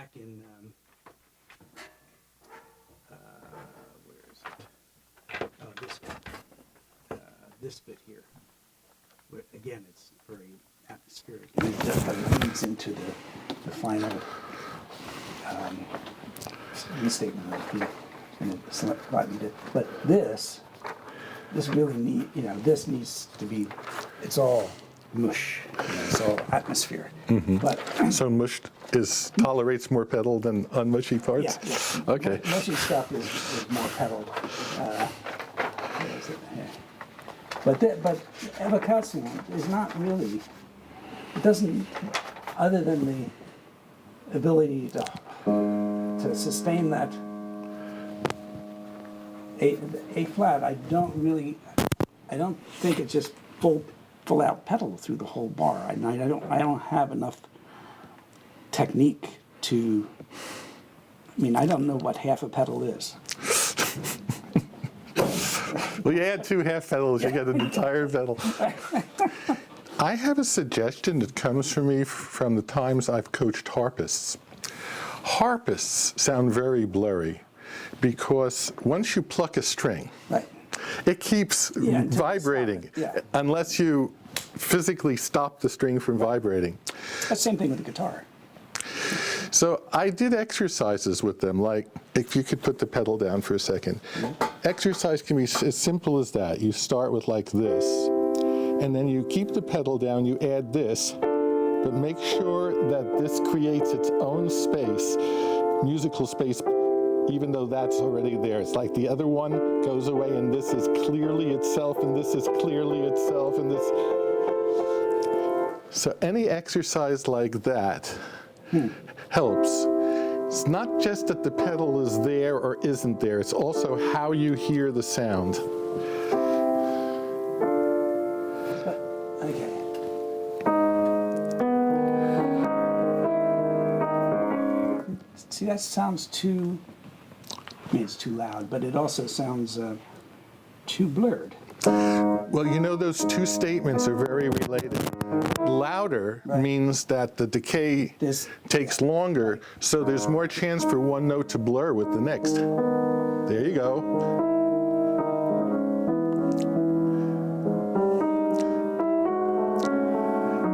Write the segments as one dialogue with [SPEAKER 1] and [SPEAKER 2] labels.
[SPEAKER 1] back in, where is it? Oh, this bit here. Where, again, it's very atmospheric. And it just leads into the final statement of the, and it's slightly different. But this really this needs to be, it's all mush, it's all atmosphere.
[SPEAKER 2] Mm-hmm.
[SPEAKER 1] But
[SPEAKER 2] So mush tolerates more pedal than unmushy parts?
[SPEAKER 1] yeah.
[SPEAKER 2] Okay.
[SPEAKER 1] Mushy stuff is more pedal. Where is it? Yeah. But Evocatio is not really, it doesn't, other than the ability to sustain that A flat, I don't think it's just full out pedal through the whole bar. I don't have enough technique to, I don't know what half a pedal is.
[SPEAKER 2] Well, you add 2 half pedals, you get an entire pedal. I have a suggestion that comes from me from the times I've coached harpists. Harpists sound very blurry because once you pluck a string,
[SPEAKER 1] Right.
[SPEAKER 2] it keeps vibrating unless you physically stop the string from vibrating.
[SPEAKER 1] That's the same thing with the guitar.
[SPEAKER 2] So I did exercises with them, like if you could put the pedal down for a second. Exercise can be as simple as that. You start with like this, and then you keep the pedal down, you add this, but make sure that this creates its own space, musical space, even though that's already there. It's like the other one goes away and this is clearly itself and this is clearly itself and this. So any exercise like that helps. It's not just that the pedal is there or isn't there, it's also how you hear the sound.
[SPEAKER 1] Okay. See, that sounds too, it's too loud, but it also sounds too blurred.
[SPEAKER 2] Well, those 2 statements are very related. Louder means that the decay takes longer, so there's more chance for one note to blur with the next. There you go.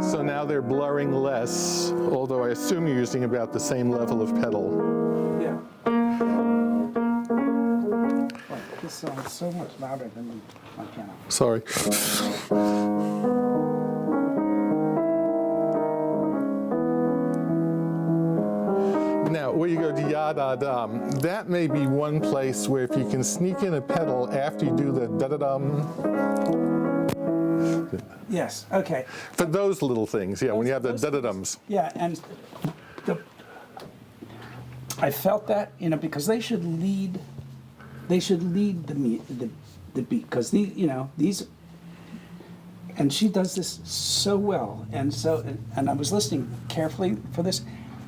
[SPEAKER 2] So now they're blurring less, although I assume you're using about the same level of pedal.
[SPEAKER 1] Yeah. This sounds so much louder than my piano.
[SPEAKER 2] Sorry. Now, where you go to ya-da-dum, that may be one place where if you can sneak in a pedal after you do the da-da-dum.
[SPEAKER 1] Yes, okay.
[SPEAKER 2] For those little things, when you have the da-da-dums.
[SPEAKER 1] Yeah, and I felt that, because they should lead the beat, because these, and she does this so well, and I was listening carefully for this,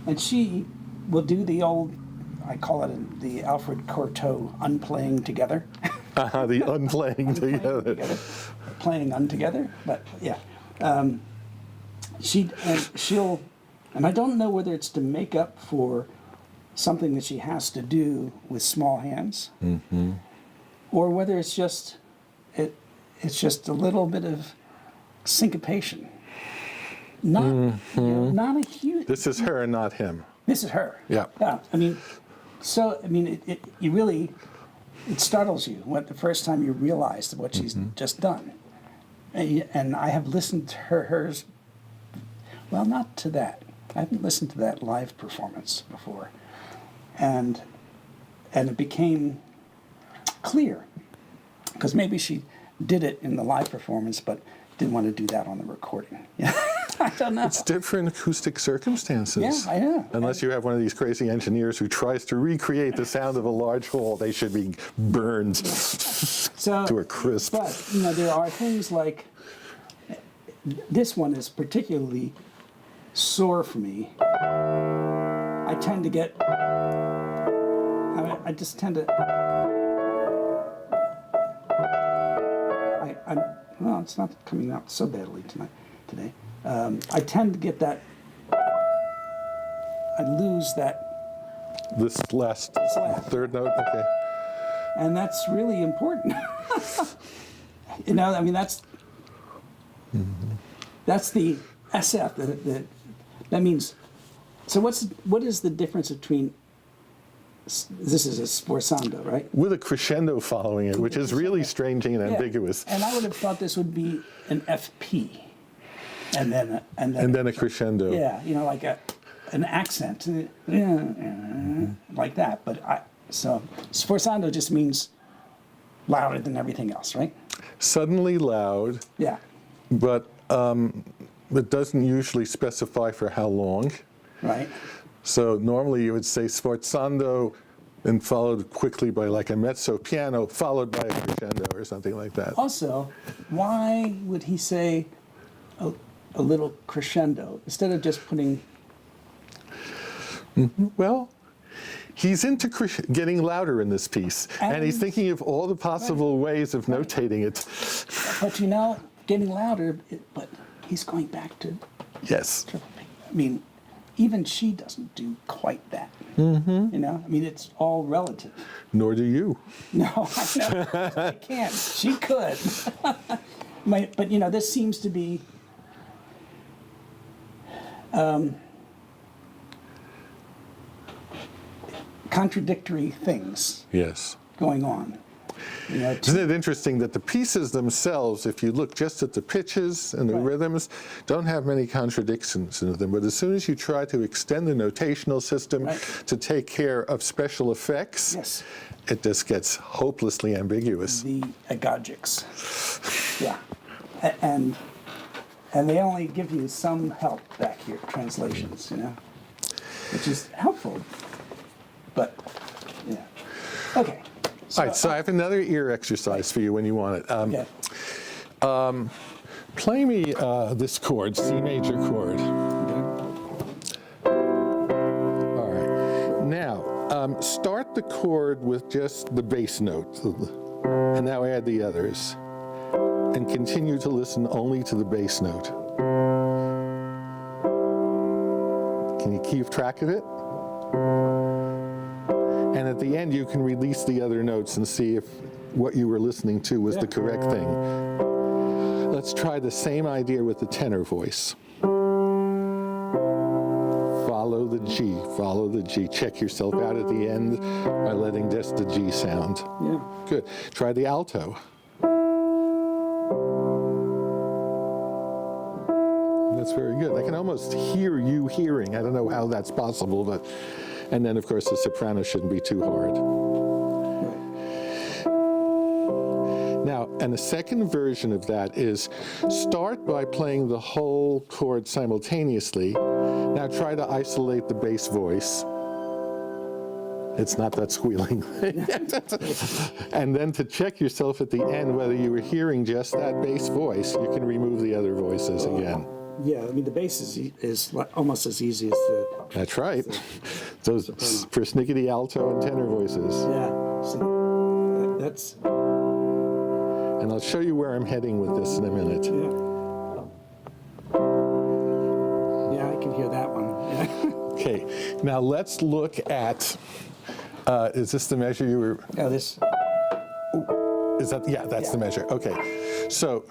[SPEAKER 1] and she will do the old, I call it the Alfred Cortot unplaying together.
[SPEAKER 2] The unplaying together.
[SPEAKER 1] Playing untogether, but yeah. She'll, and I don't know whether it's to make up for something that she has to do with small hands, or whether it's just a little bit of syncopation. Not not a huge.
[SPEAKER 2] This is her, not him.
[SPEAKER 1] This is her.
[SPEAKER 2] Yeah.
[SPEAKER 1] Yeah. It startles you the first time you realize what she's just done. And I have listened to hers. Well, not to that. I haven't listened to that live performance before, and it became clear because maybe she did it in the live performance, but didn't want to do that on the recording. I don't know.
[SPEAKER 2] It's different acoustic circumstances.
[SPEAKER 1] Yeah, I know.
[SPEAKER 2] Unless you have one of these crazy engineers who tries to recreate the sound of a large hall, they should be burned to a crisp.
[SPEAKER 1] But, there are things like, this one is particularly sore for me. I tend to get, I just tend to, well, it's not coming out so badly today. I tend to get that, I lose that
[SPEAKER 2] This last third note? Okay.
[SPEAKER 1] And that's really important. You know, I mean, that's the SF. That means, so what is the difference between, this is a sforzando, right?
[SPEAKER 2] With a crescendo following it, which is really strange and ambiguous.
[SPEAKER 1] And I would have thought this would be an FP. And then
[SPEAKER 2] a crescendo.
[SPEAKER 1] Yeah, you know, like an accent, like that. But so sforzando just means louder than everything else, right?
[SPEAKER 2] Suddenly loud.
[SPEAKER 1] Yeah.
[SPEAKER 2] But it doesn't usually specify for how long.
[SPEAKER 1] Right.
[SPEAKER 2] So normally you would say sforzando and followed quickly by like a mezzo piano, followed by a crescendo or something like that.
[SPEAKER 1] Also, why would he say a little crescendo instead of just putting?
[SPEAKER 2] Well, he's into getting louder in this piece, and he's thinking of all the possible ways of notating it.
[SPEAKER 1] But you know, getting louder, but he's going back to
[SPEAKER 2] Yes.
[SPEAKER 1] triple P. I mean, even she doesn't do quite that. You know, I mean, it's all relative.
[SPEAKER 2] Nor do you.
[SPEAKER 1] No, I know. I can't. She could. But, you know, this seems to be contradictory things
[SPEAKER 2] Yes.
[SPEAKER 1] going on. You know,
[SPEAKER 2] Isn't it interesting that the pieces themselves, if you look just at the pitches and the rhythms, don't have many contradictions in them. But as soon as you try to extend the notational system to take care of special effects, it just gets hopelessly ambiguous.
[SPEAKER 1] the agogics. Yeah. And they only give you some help back here, translations, you know, which is helpful. But, yeah. Okay.
[SPEAKER 2] All right, so I have another ear exercise for you when you want it.
[SPEAKER 1] Okay.
[SPEAKER 2] Play me this chord, C major chord. All right. Now, start the chord with just the bass note, and now add the others. And continue to listen only to the bass note. Can you keep track of it? And at the end, you can release the other notes and see if what you were listening to was the correct thing. Let's try the same idea with the tenor voice. Follow the G, follow the G. Check yourself out at the end by letting just the G sound.
[SPEAKER 1] Yeah.
[SPEAKER 2] Good. Try the alto. That's very good. I can almost hear you hearing. I don't know how that's possible, but... And then, of course, the soprano shouldn't be too hard. Now, and the second version of that is start by playing the whole chord simultaneously. Now try to isolate the bass voice. It's not that squealing. And then to check yourself at the end whether you were hearing just that bass voice, you can remove the other voices again.
[SPEAKER 1] Yeah, I mean, the bass is almost as easy as the...
[SPEAKER 2] That's right. Those persnickety alto and tenor voices.
[SPEAKER 1] Yeah, so that's...
[SPEAKER 2] And I'll show you where I'm heading with this in a minute.
[SPEAKER 1] Yeah, I can hear that one. Yeah.
[SPEAKER 2] Okay, now let's look at, is this the measure you were?
[SPEAKER 1] Yeah, this...
[SPEAKER 2] Is that, yeah, that's the measure. Okay, so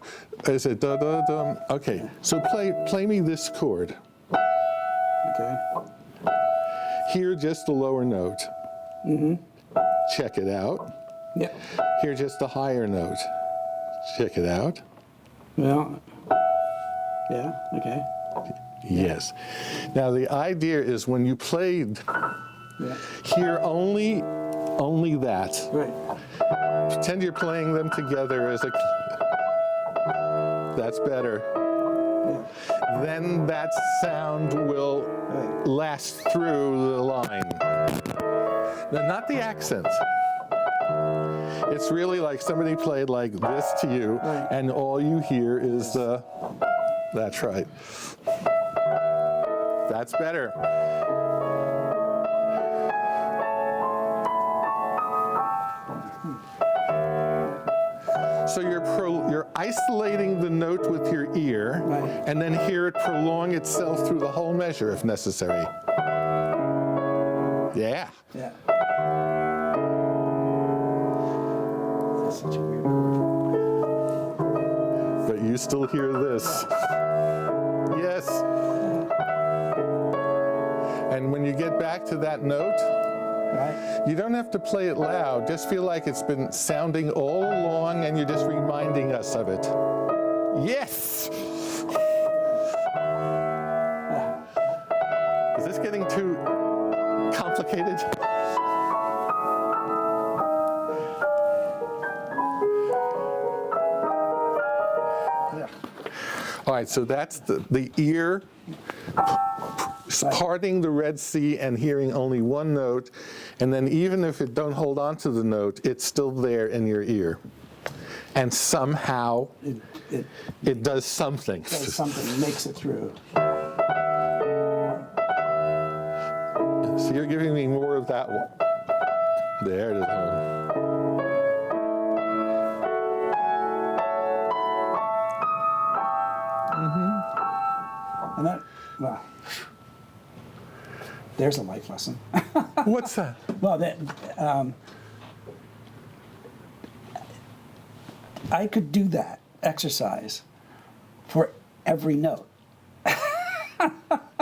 [SPEAKER 2] is it da da da? Okay, so play me this chord.
[SPEAKER 1] Okay.
[SPEAKER 2] Hear just the lower note. Check it out.
[SPEAKER 1] Yeah.
[SPEAKER 2] Hear just the higher note. Check it out.
[SPEAKER 1] Well, yeah, okay.
[SPEAKER 2] Yes. Now the idea is when you played, hear only that.
[SPEAKER 1] Right.
[SPEAKER 2] Pretend you're playing them together as a... That's better.
[SPEAKER 1] Yeah.
[SPEAKER 2] Then that sound will last through the line. Now, not the accent. It's really like somebody played like this to you, and all you hear is the... That's right. That's better. So you're isolating the note with your ear, and then hear it prolong itself through the whole measure if necessary. Yeah.
[SPEAKER 1] Yeah. That's such a weird chord.
[SPEAKER 2] But you still hear this. Yes. And when you get back to that note,
[SPEAKER 1] Right?
[SPEAKER 2] you don't have to play it loud. Just feel like it's been sounding all along and you're just reminding us of it. Yes! Is this getting too complicated?
[SPEAKER 1] Yeah.
[SPEAKER 2] All right, so that's the ear parting the Red Sea and hearing only one note, and then even if it don't hold on to the note, it's still there in your ear. And somehow it does something.
[SPEAKER 1] Does something, makes it through.
[SPEAKER 2] So you're giving me more of that one. There it is.
[SPEAKER 1] And that, well, there's a life lesson.
[SPEAKER 2] What's that?
[SPEAKER 1] Well, I could do that exercise for every note.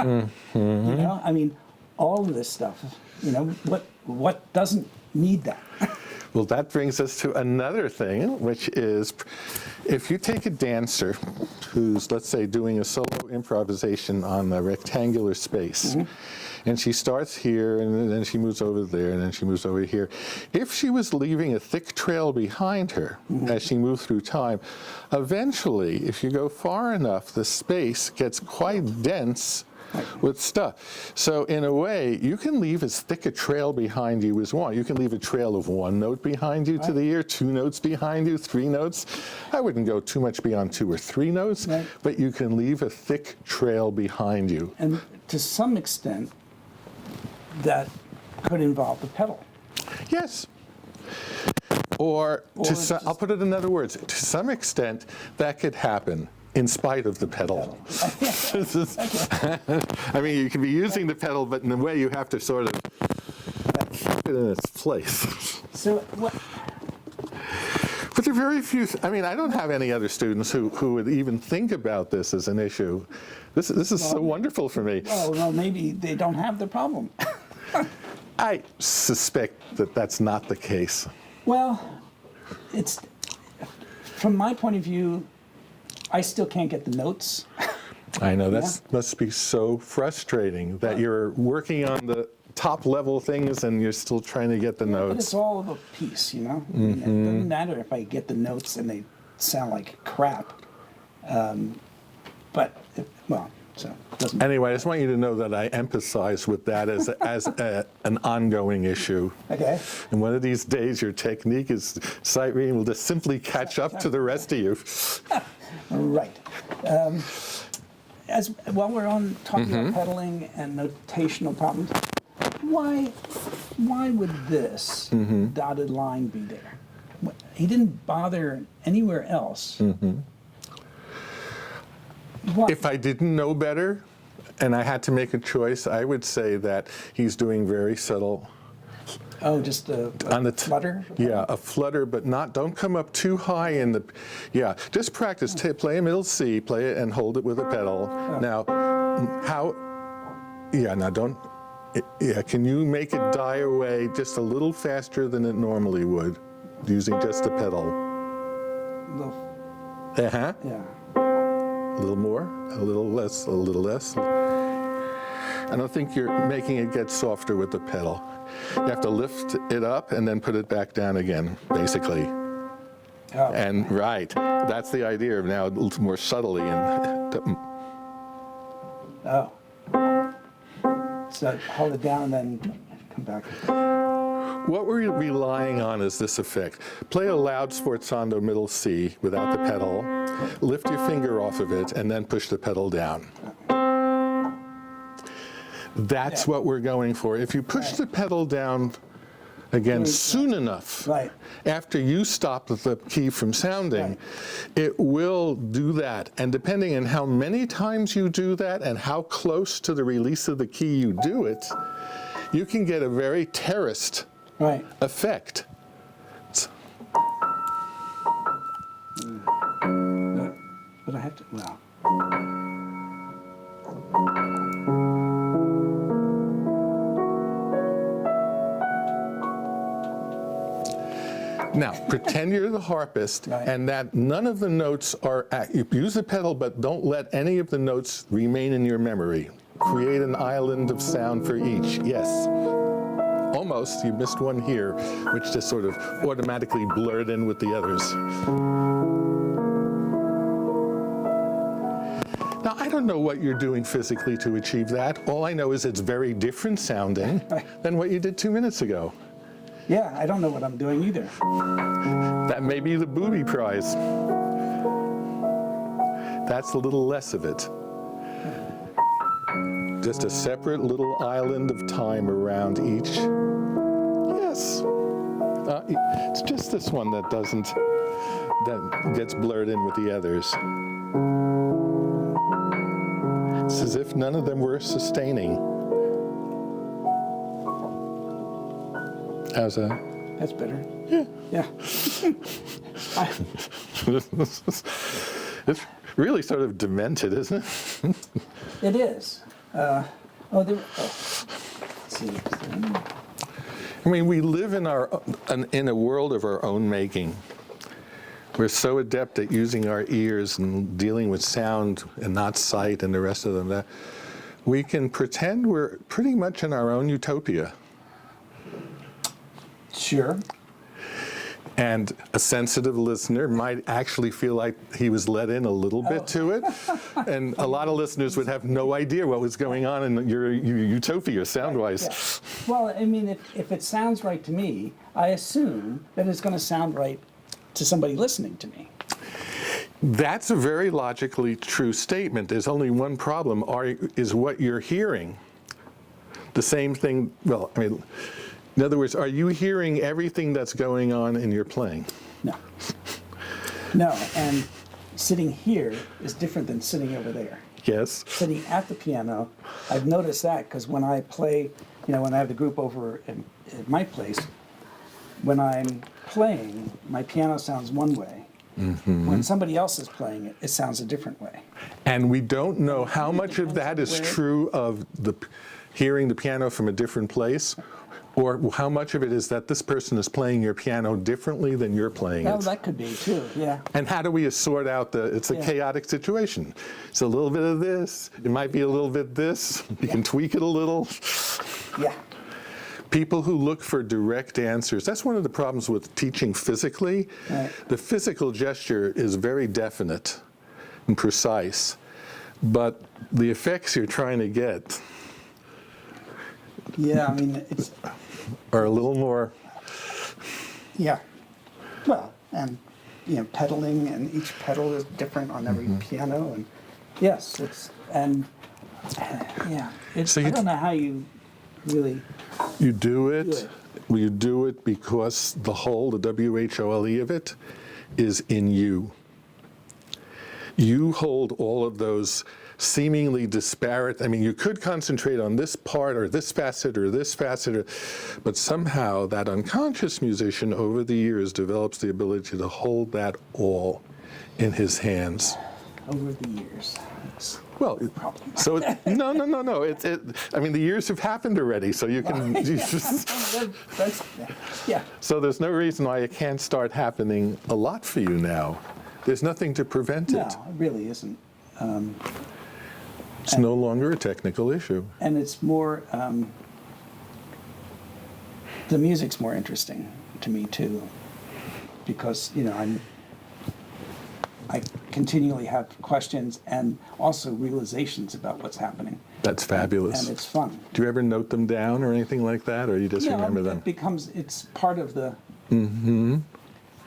[SPEAKER 1] You know, I mean, all of this stuff. You know, what doesn't need that?
[SPEAKER 2] Well, that brings us to another thing, which is if you take a dancer who's, let's say, doing a solo improvisation on a rectangular space, and she starts here, and then she moves over there, and then she moves over here. If she was leaving a thick trail behind her as she moved through time, eventually, if you go far enough, the space gets quite dense with stuff. So in a way, you can leave as thick a trail behind you as one. You can leave a trail of one note behind you to the ear, 2 notes behind you, 3 notes. I wouldn't go too much beyond 2 or 3 notes, but you can leave a thick trail behind you.
[SPEAKER 1] And to some extent, that could involve the pedal.
[SPEAKER 2] Yes. Or I'll put it in other words. To some extent, that could happen in spite of the pedal. I mean, you can be using the pedal, but in a way you have to sort of keep it in its place.
[SPEAKER 1] So what?
[SPEAKER 2] But there are very few, I mean, I don't have any other students who would even think about this as an issue. This is so wonderful for me.
[SPEAKER 1] Well, maybe they don't have the problem.
[SPEAKER 2] I suspect that that's not the case.
[SPEAKER 1] Well, it's, from my point of view, I still can't get the notes.
[SPEAKER 2] I know, that must be so frustrating that you're working on the top level things and you're still trying to get the notes.
[SPEAKER 1] But it's all of a piece, you know? I mean, it doesn't matter if I get the notes and they sound like crap. So it doesn't matter.
[SPEAKER 2] Anyway, I just want you to know that I empathize with that as an ongoing issue.
[SPEAKER 1] Okay.
[SPEAKER 2] And one of these days, your technique is sight reading will just simply catch up to the rest of you.
[SPEAKER 1] Right. While we're on talking about pedaling and notational problems, why would this dotted line be there? He didn't bother anywhere else. Why?
[SPEAKER 2] If I didn't know better and I had to make a choice, I would say that he's doing very subtle.
[SPEAKER 1] Oh, just a flutter?
[SPEAKER 2] Yeah, a flutter, but don't come up too high in the, just practice. Play a middle C, play it and hold it with a pedal. Now, can you make it die away just a little faster than it normally would, using just a pedal?
[SPEAKER 1] Yeah.
[SPEAKER 2] A little more, a little less, a little less. I don't think you're making it get softer with the pedal. You have to lift it up and then put it back down again, basically.
[SPEAKER 1] Oh.
[SPEAKER 2] And that's the idea of now a little more subtly.
[SPEAKER 1] Oh. So hold it down and then come back.
[SPEAKER 2] What we're relying on is this effect. Play a loud sforzando middle C without the pedal, lift your finger off of it, and then push the pedal down. That's what we're going for. If you push the pedal down again soon enough, after you stop the key from sounding, it will do that. And depending on how many times you do that and how close to the release of the key you do it, you can get a very terraced
[SPEAKER 1] Right.
[SPEAKER 2] effect.
[SPEAKER 1] But I have to, well,
[SPEAKER 2] Now, pretend you're the harpist,
[SPEAKER 1] Right.
[SPEAKER 2] and that none of the notes are, you use the pedal, but don't let any of the notes remain in your memory. Create an island of sound for each. Yes. Almost, you missed one here, which just sort of automatically blurred in with the others. Now, I don't know what you're doing physically to achieve that. All I know is it's very different sounding than what you did 2 minutes ago.
[SPEAKER 1] yeah, I don't know what I'm doing either.
[SPEAKER 2] That may be the booby prize. That's a little less of it. Just a separate little island of time around each. Yes. It's just this one that doesn't, that gets blurred in with the others. It's as if none of them were sustaining. How's that?
[SPEAKER 1] That's better.
[SPEAKER 2] Yeah.
[SPEAKER 1] Yeah.
[SPEAKER 2] It's really sort of demented, isn't it?
[SPEAKER 1] It is. Let's see.
[SPEAKER 2] I mean, we live in in a world of our own making. We're so adept at using our ears and dealing with sound and not sight and the rest of them that we can pretend we're pretty much in our own utopia.
[SPEAKER 1] Sure.
[SPEAKER 2] And a sensitive listener might actually feel like he was let in a little bit to it. And a lot of listeners would have no idea what was going on in your utopia sound-wise.
[SPEAKER 1] Yeah. Well, I mean, if it sounds right to me, I assume that it's going to sound right to somebody listening to me.
[SPEAKER 2] That's a very logically true statement. There's only one problem, is what you're hearing the same thing, well, I mean, in other words, are you hearing everything that's going on in your playing?
[SPEAKER 1] No. No, and sitting here is different than sitting over there.
[SPEAKER 2] Yes.
[SPEAKER 1] Sitting at the piano, I've noticed that because when I play, when I have the group over at my place, when I'm playing, my piano sounds one way. Mm-hmm. When somebody else is playing it, it sounds a different way.
[SPEAKER 2] And we don't know how much of that is true of hearing the piano from a different place, or how much of it is that this person is playing your piano differently than you're playing
[SPEAKER 1] Oh,
[SPEAKER 2] it.
[SPEAKER 1] that could be too, yeah.
[SPEAKER 2] And how do we sort out it's a chaotic situation. It's a little bit of this, it might be a little bit this, you can tweak it a little.
[SPEAKER 1] Yeah.
[SPEAKER 2] People who look for direct answers, that's one of the problems with teaching physically.
[SPEAKER 1] Right.
[SPEAKER 2] The physical gesture is very definite and precise, but the effects you're trying to get
[SPEAKER 1] Yeah, I mean, it's,
[SPEAKER 2] are a little more.
[SPEAKER 1] yeah. Well, and, pedaling, and each pedal is different on every piano, and yes, yeah.
[SPEAKER 2] So
[SPEAKER 1] I don't know how you really
[SPEAKER 2] You do it.
[SPEAKER 1] Do it.
[SPEAKER 2] Well, you do it because the whole, the WHOLE of it, is in you. You hold all of those seemingly disparate, I mean, you could concentrate on this part or this facet, but somehow that unconscious musician over the years develops the ability to hold that all in his hands.
[SPEAKER 1] over the years. It's
[SPEAKER 2] Well,
[SPEAKER 1] problem.
[SPEAKER 2] so no. I mean, the years have happened already, so you can.
[SPEAKER 1] that's, yeah.
[SPEAKER 2] So there's no reason why it can't start happening a lot for you now. There's nothing to prevent
[SPEAKER 1] No,
[SPEAKER 2] it.
[SPEAKER 1] it really isn't.
[SPEAKER 2] It's no longer a technical issue.
[SPEAKER 1] And it's more, the music's more interesting to me too, because, I continually have questions and also realizations about what's happening.
[SPEAKER 2] That's fabulous.
[SPEAKER 1] And it's fun.
[SPEAKER 2] Do you ever note them down or anything like that, or you just remember them?
[SPEAKER 1] It's part of the,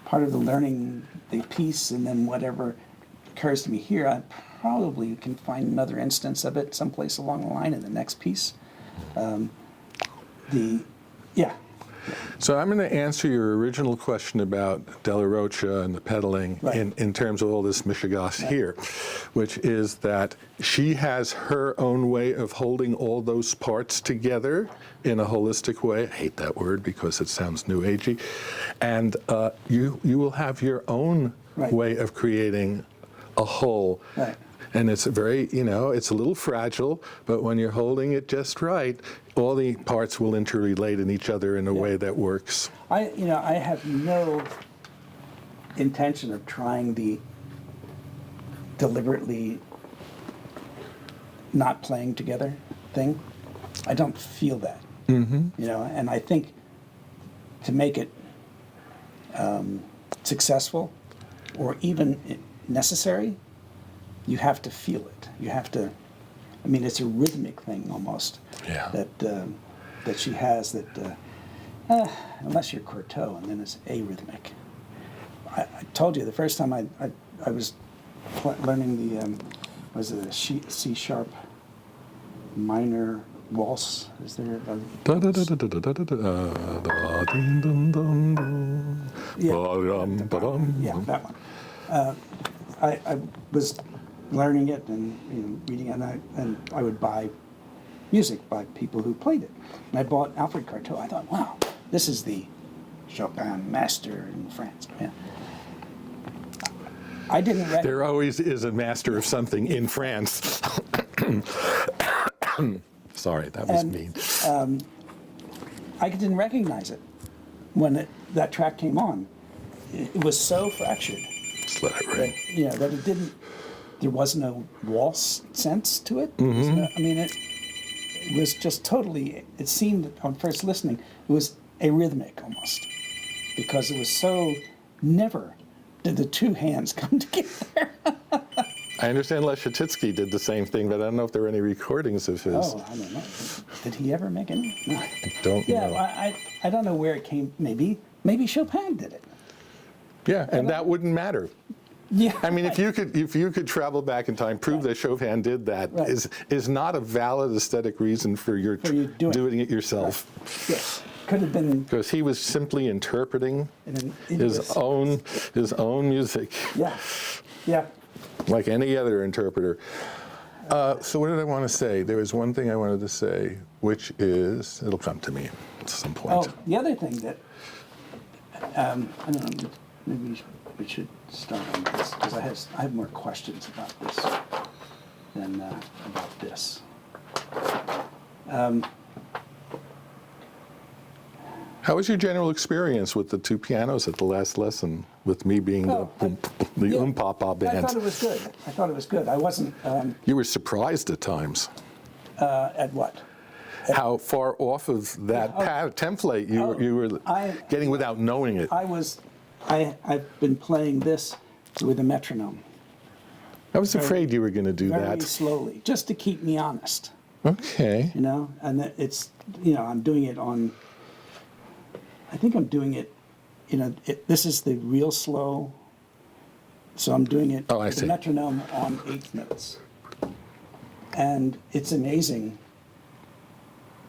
[SPEAKER 1] part of the learning the piece, and then whatever occurs to me here, I probably can find another instance of it someplace along the line in the next piece. Yeah.
[SPEAKER 2] So I'm going to answer your original question about Della Rocha and the pedaling
[SPEAKER 1] Right.
[SPEAKER 2] in terms of all this mishigas here, which is that she has her own way of holding all those parts together in a holistic way. I hate that word because it sounds new agey. And you will have your own
[SPEAKER 1] Right.
[SPEAKER 2] way of creating a whole.
[SPEAKER 1] Right.
[SPEAKER 2] And it's very, it's a little fragile, but when you're holding it just right, all the parts will interrelate in each other in a way that works.
[SPEAKER 1] I have no intention of trying the deliberately not playing together thing. I don't feel that. Mm-hmm. And I think to make it successful or even necessary, you have to feel it. You have to. I mean, it's a rhythmic thing almost.
[SPEAKER 2] Yeah.
[SPEAKER 1] That she has that. Unless you're Courteau, and then it's arrhythmic. I told you the first time I was learning the was it a C sharp minor waltz? Is there a yeah, that one. I was learning it and reading it, and I would buy music by people who played it. And I bought Alfred Courteau. I thought, wow, this is the Chopin master in France. Yeah. I didn't recognize.
[SPEAKER 2] There always is a master of something in France. Sorry, that was mean.
[SPEAKER 1] I didn't recognize it when that track came on. It was so fractured.
[SPEAKER 2] Just let it ring.
[SPEAKER 1] That it didn't. There was no waltz sense to it.
[SPEAKER 2] Mm-hmm.
[SPEAKER 1] It was just totally. It seemed on first listening, it was arrhythmic almost, because it was so. Never did the two hands come together.
[SPEAKER 2] I understand Leschetitsky did the same thing, but I don't know if there were any recordings of his.
[SPEAKER 1] Oh, I don't know. Did he ever make any? No.
[SPEAKER 2] I don't know.
[SPEAKER 1] I don't know where it came. Maybe Chopin did it.
[SPEAKER 2] Yeah, and that wouldn't matter.
[SPEAKER 1] Yeah.
[SPEAKER 2] I mean, if you could travel back in time, prove that Chopin did that, is not a valid aesthetic reason for you doing it yourself.
[SPEAKER 1] Right. Yes. Could have been
[SPEAKER 2] because he was simply interpreting his own music.
[SPEAKER 1] Yeah. Yeah.
[SPEAKER 2] Like any other interpreter. So what did I want to say? There was one thing I wanted to say, which is, it'll come to me at some point.
[SPEAKER 1] Oh, the other thing that, I don't know, maybe we should start on this, because I have more questions about this than about this.
[SPEAKER 2] How was your general experience with the two pianos at the last lesson, with me being the Papa band?
[SPEAKER 1] I thought it was good. I wasn't...
[SPEAKER 2] you were surprised at times.
[SPEAKER 1] At what?
[SPEAKER 2] How far off of that template you were getting without knowing it.
[SPEAKER 1] I've been playing this with a metronome.
[SPEAKER 2] I was afraid you were going to do that.
[SPEAKER 1] Very slowly, just to keep me honest.
[SPEAKER 2] Okay.
[SPEAKER 1] And it's, I'm doing it on... I think I'm doing it, this is the real slow, so I'm doing it with the metronome on 8 notes. And it's amazing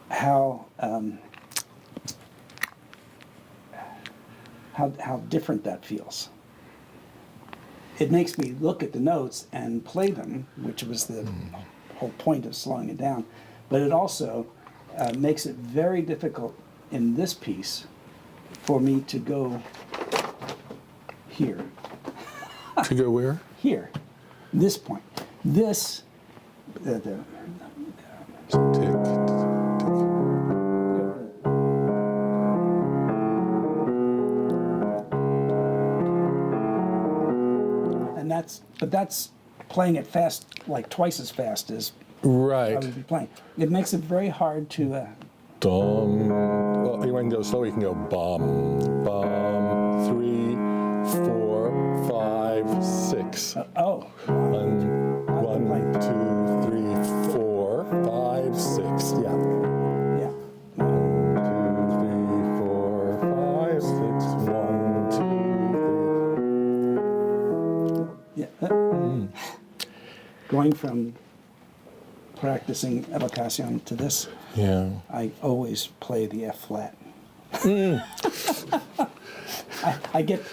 [SPEAKER 1] how different that feels. It makes me look at the notes and play them, which was the whole point of slowing it down. But it also makes it very difficult in this piece for me to go here.
[SPEAKER 2] To go where?
[SPEAKER 1] Here. This point. This.
[SPEAKER 2] Tick.
[SPEAKER 1] And that's playing it fast, like twice as fast as I would be playing. It makes it very hard to.
[SPEAKER 2] Dum. Well, you want to go slow, you can go bum, bum, 3, 4, 5, 6. 1, 2, 3, 4, 5, 6. Yeah.
[SPEAKER 1] Yeah.
[SPEAKER 2] 1, 2, 3, 4, 5, 6. 1, 2, 3.
[SPEAKER 1] Yeah. Going from practicing evocation to this,
[SPEAKER 2] Yeah.
[SPEAKER 1] I always play the F flat I get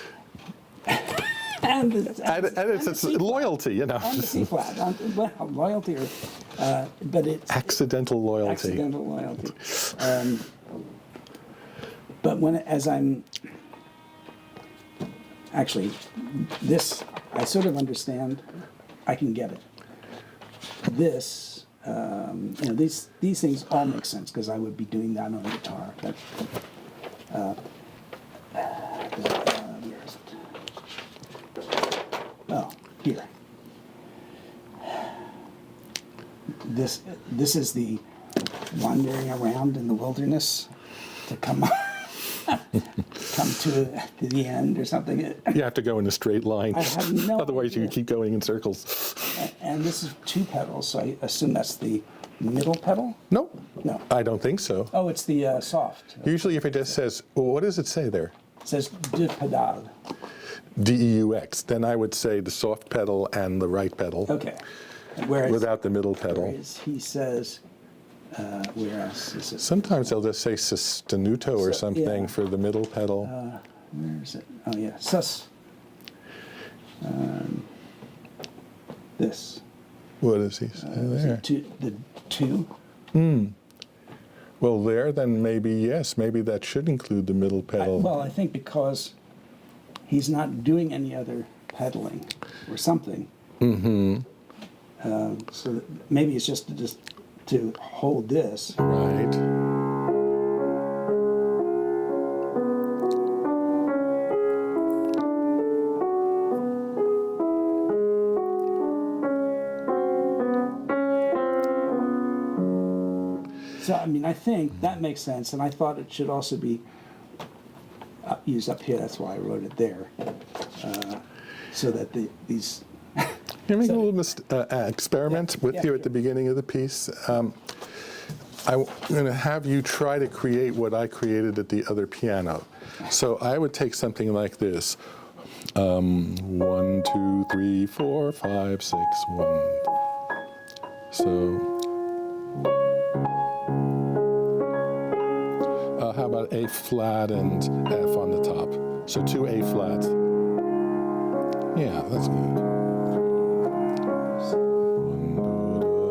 [SPEAKER 1] and
[SPEAKER 2] it's loyalty, you know.
[SPEAKER 1] and the C flat. Well, loyalty, but it's
[SPEAKER 2] Accidental loyalty.
[SPEAKER 1] accidental loyalty. But as I'm actually this, I sort of understand. I can get it. This, these things all make sense because I would be doing that on a guitar. But, where is it? Oh, here. This is the wandering around in the wilderness to come to the end or something.
[SPEAKER 2] You have to go in a straight line.
[SPEAKER 1] I have no
[SPEAKER 2] Otherwise, you
[SPEAKER 1] idea.
[SPEAKER 2] keep going in circles.
[SPEAKER 1] And this is 2 pedals, so I assume that's the middle pedal?
[SPEAKER 2] Nope.
[SPEAKER 1] No.
[SPEAKER 2] I don't think so.
[SPEAKER 1] Oh, it's the soft.
[SPEAKER 2] Usually, if it just says, well, what does it say there?
[SPEAKER 1] It says de pedal.
[SPEAKER 2] DEUX. Then I would say the soft pedal and the right pedal.
[SPEAKER 1] Okay. Whereas,
[SPEAKER 2] Without the middle pedal.
[SPEAKER 1] whereas he says, where else is it?
[SPEAKER 2] Sometimes they'll just say sostenuto or something
[SPEAKER 1] yeah.
[SPEAKER 2] for the middle pedal.
[SPEAKER 1] Where is it? Oh, yeah. Sus. This.
[SPEAKER 2] What does he say
[SPEAKER 1] Is
[SPEAKER 2] there?
[SPEAKER 1] it the 2?
[SPEAKER 2] Well, there, then maybe yes. Maybe that should include the middle pedal.
[SPEAKER 1] Well, I think because he's not doing any other pedaling or something. Mm-hmm. So that maybe it's just to hold this.
[SPEAKER 2] Right.
[SPEAKER 1] So, I mean, I think that makes sense, and I thought it should also be used up here. That's why I wrote it there, so that these.
[SPEAKER 2] Can I make a little experiment with
[SPEAKER 1] yeah,
[SPEAKER 2] you at
[SPEAKER 1] yeah.
[SPEAKER 2] the beginning of the piece? I'm going to have you try to create what I created at the other piano. So I would take something like this. 1, 2, 3, 4, 5, 6, 1. So. How about A flat and F on the top? So 2 A flats. Yeah, that's good.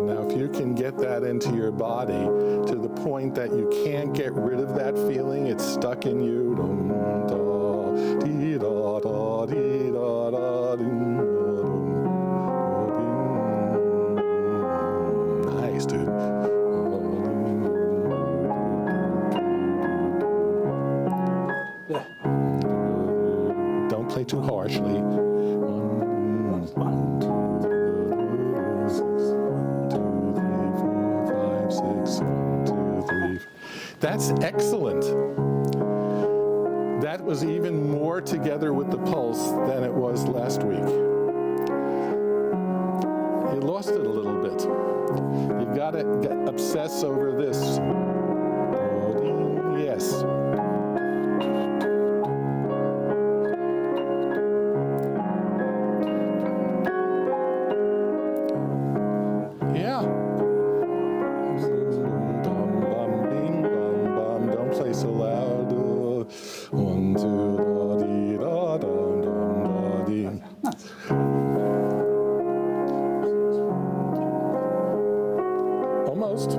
[SPEAKER 2] Now, if you can get that into your body to the point that you can't get rid of that feeling, it's stuck in you. Nice, dude. Don't play too harshly.
[SPEAKER 1] 1, 2,
[SPEAKER 2] 2, 3, 4, 5, 6, 1, 2, 3. That's excellent. That was even more together with the pulse than it was last week. You lost it a little bit. You gotta obsess over this. Yes. Yeah. Bum, bum, bing, bum, bum. Don't play so loud. 1, 2, da, dee, da, dum, dum, da, dee. Almost.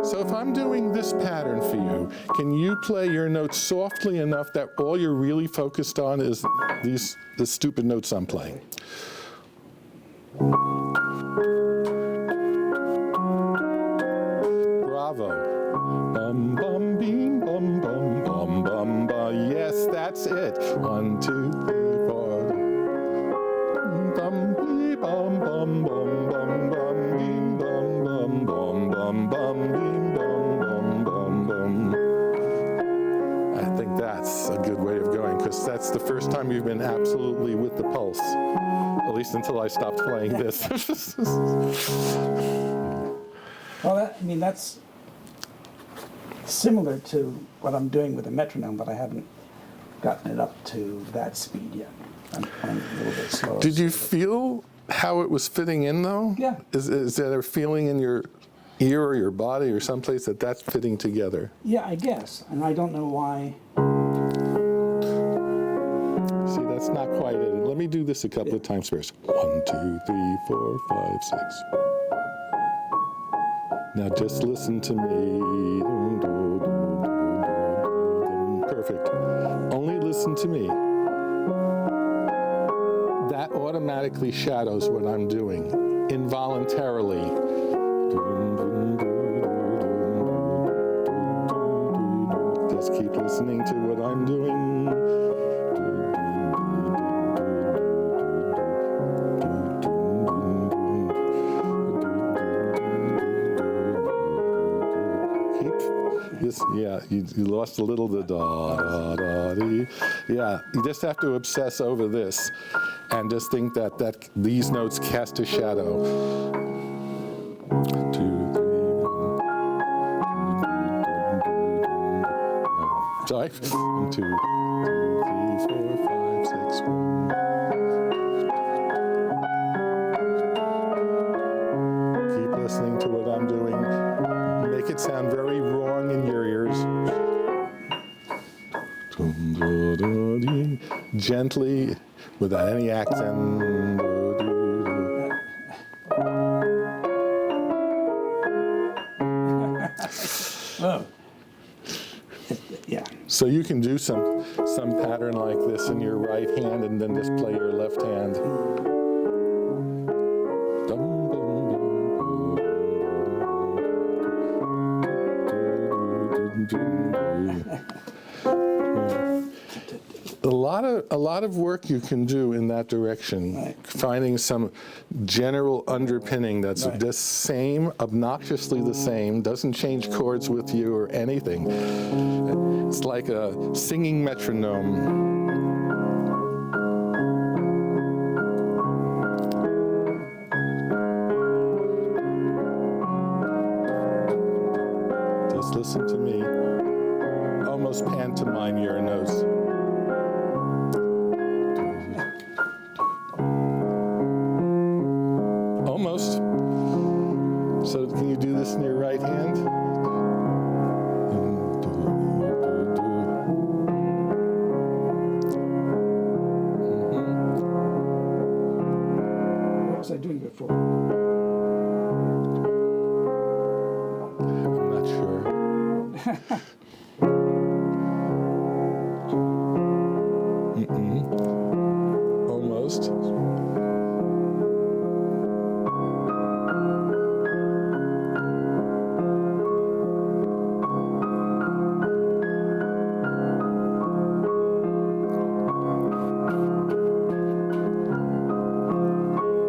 [SPEAKER 2] So if I'm doing this pattern for you, can you play your notes softly enough that all you're really focused on is the stupid notes I'm playing? Bravo. Bum bum beam bum bum bum bum ba. Yes, that's it. 1, 2, 3, 4. Bum bee bum bum bum bum bum beam bum bum bum bum bum beam bum bum bum bum. I think that's a good way of going because that's the first time you've been absolutely with the pulse. At least until I stopped playing this.
[SPEAKER 1] Well, I mean, that's similar to what I'm doing with a metronome, but I haven't gotten it up to that speed yet. I'm playing a little bit slower.
[SPEAKER 2] Did you feel how it was fitting in, though?
[SPEAKER 1] Yeah.
[SPEAKER 2] Is there a feeling in your ear or your body or someplace that that's fitting together?
[SPEAKER 1] Yeah, I guess. And I don't know why.
[SPEAKER 2] See, that's not quite it. Let me do this a couple of times first. 1, 2, 3, 4, 5, 6. Now just listen to me. Perfect. Only listen to me. That automatically shadows what I'm doing, involuntarily. Just keep listening to what I'm doing. Yeah, you lost a little the da, da, da, dee. Yeah, you just have to obsess over this and just think that these notes cast a shadow. 2, 3, 1. Sorry. 1, 2, 3, 4, 5, 6, 1. Keep listening to what I'm doing. Make it sound very wrong in your ears. Gently, without any accent.
[SPEAKER 1] Oh. Yeah.
[SPEAKER 2] So you can do some pattern like this in your right hand and then just play your left hand. A lot of work you can do in that direction,
[SPEAKER 1] Right.
[SPEAKER 2] finding some general underpinning that's
[SPEAKER 1] Right.
[SPEAKER 2] the same, obnoxiously the same, doesn't change chords with you or anything. It's like a singing metronome. Just listen to me. Almost pantomime your notes. Almost. So can you do this in your right hand?
[SPEAKER 1] What was I doing before?
[SPEAKER 2] I'm not sure. Almost.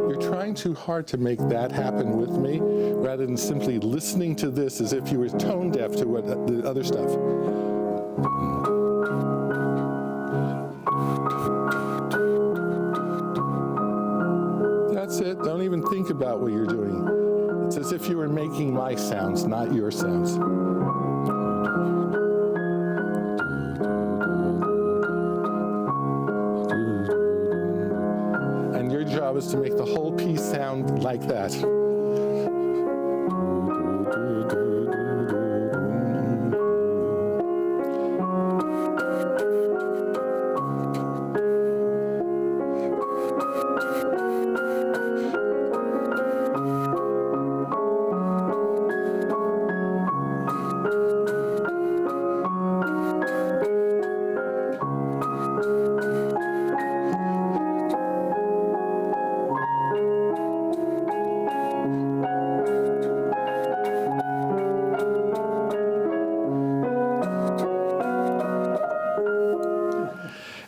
[SPEAKER 2] You're trying too hard to make that happen with me, rather than simply listening to this as if you were tone deaf to what the other stuff. That's it. Don't even think about what you're doing. It's as if you were making my sounds, not your sounds. And your job is to make the whole piece sound like that.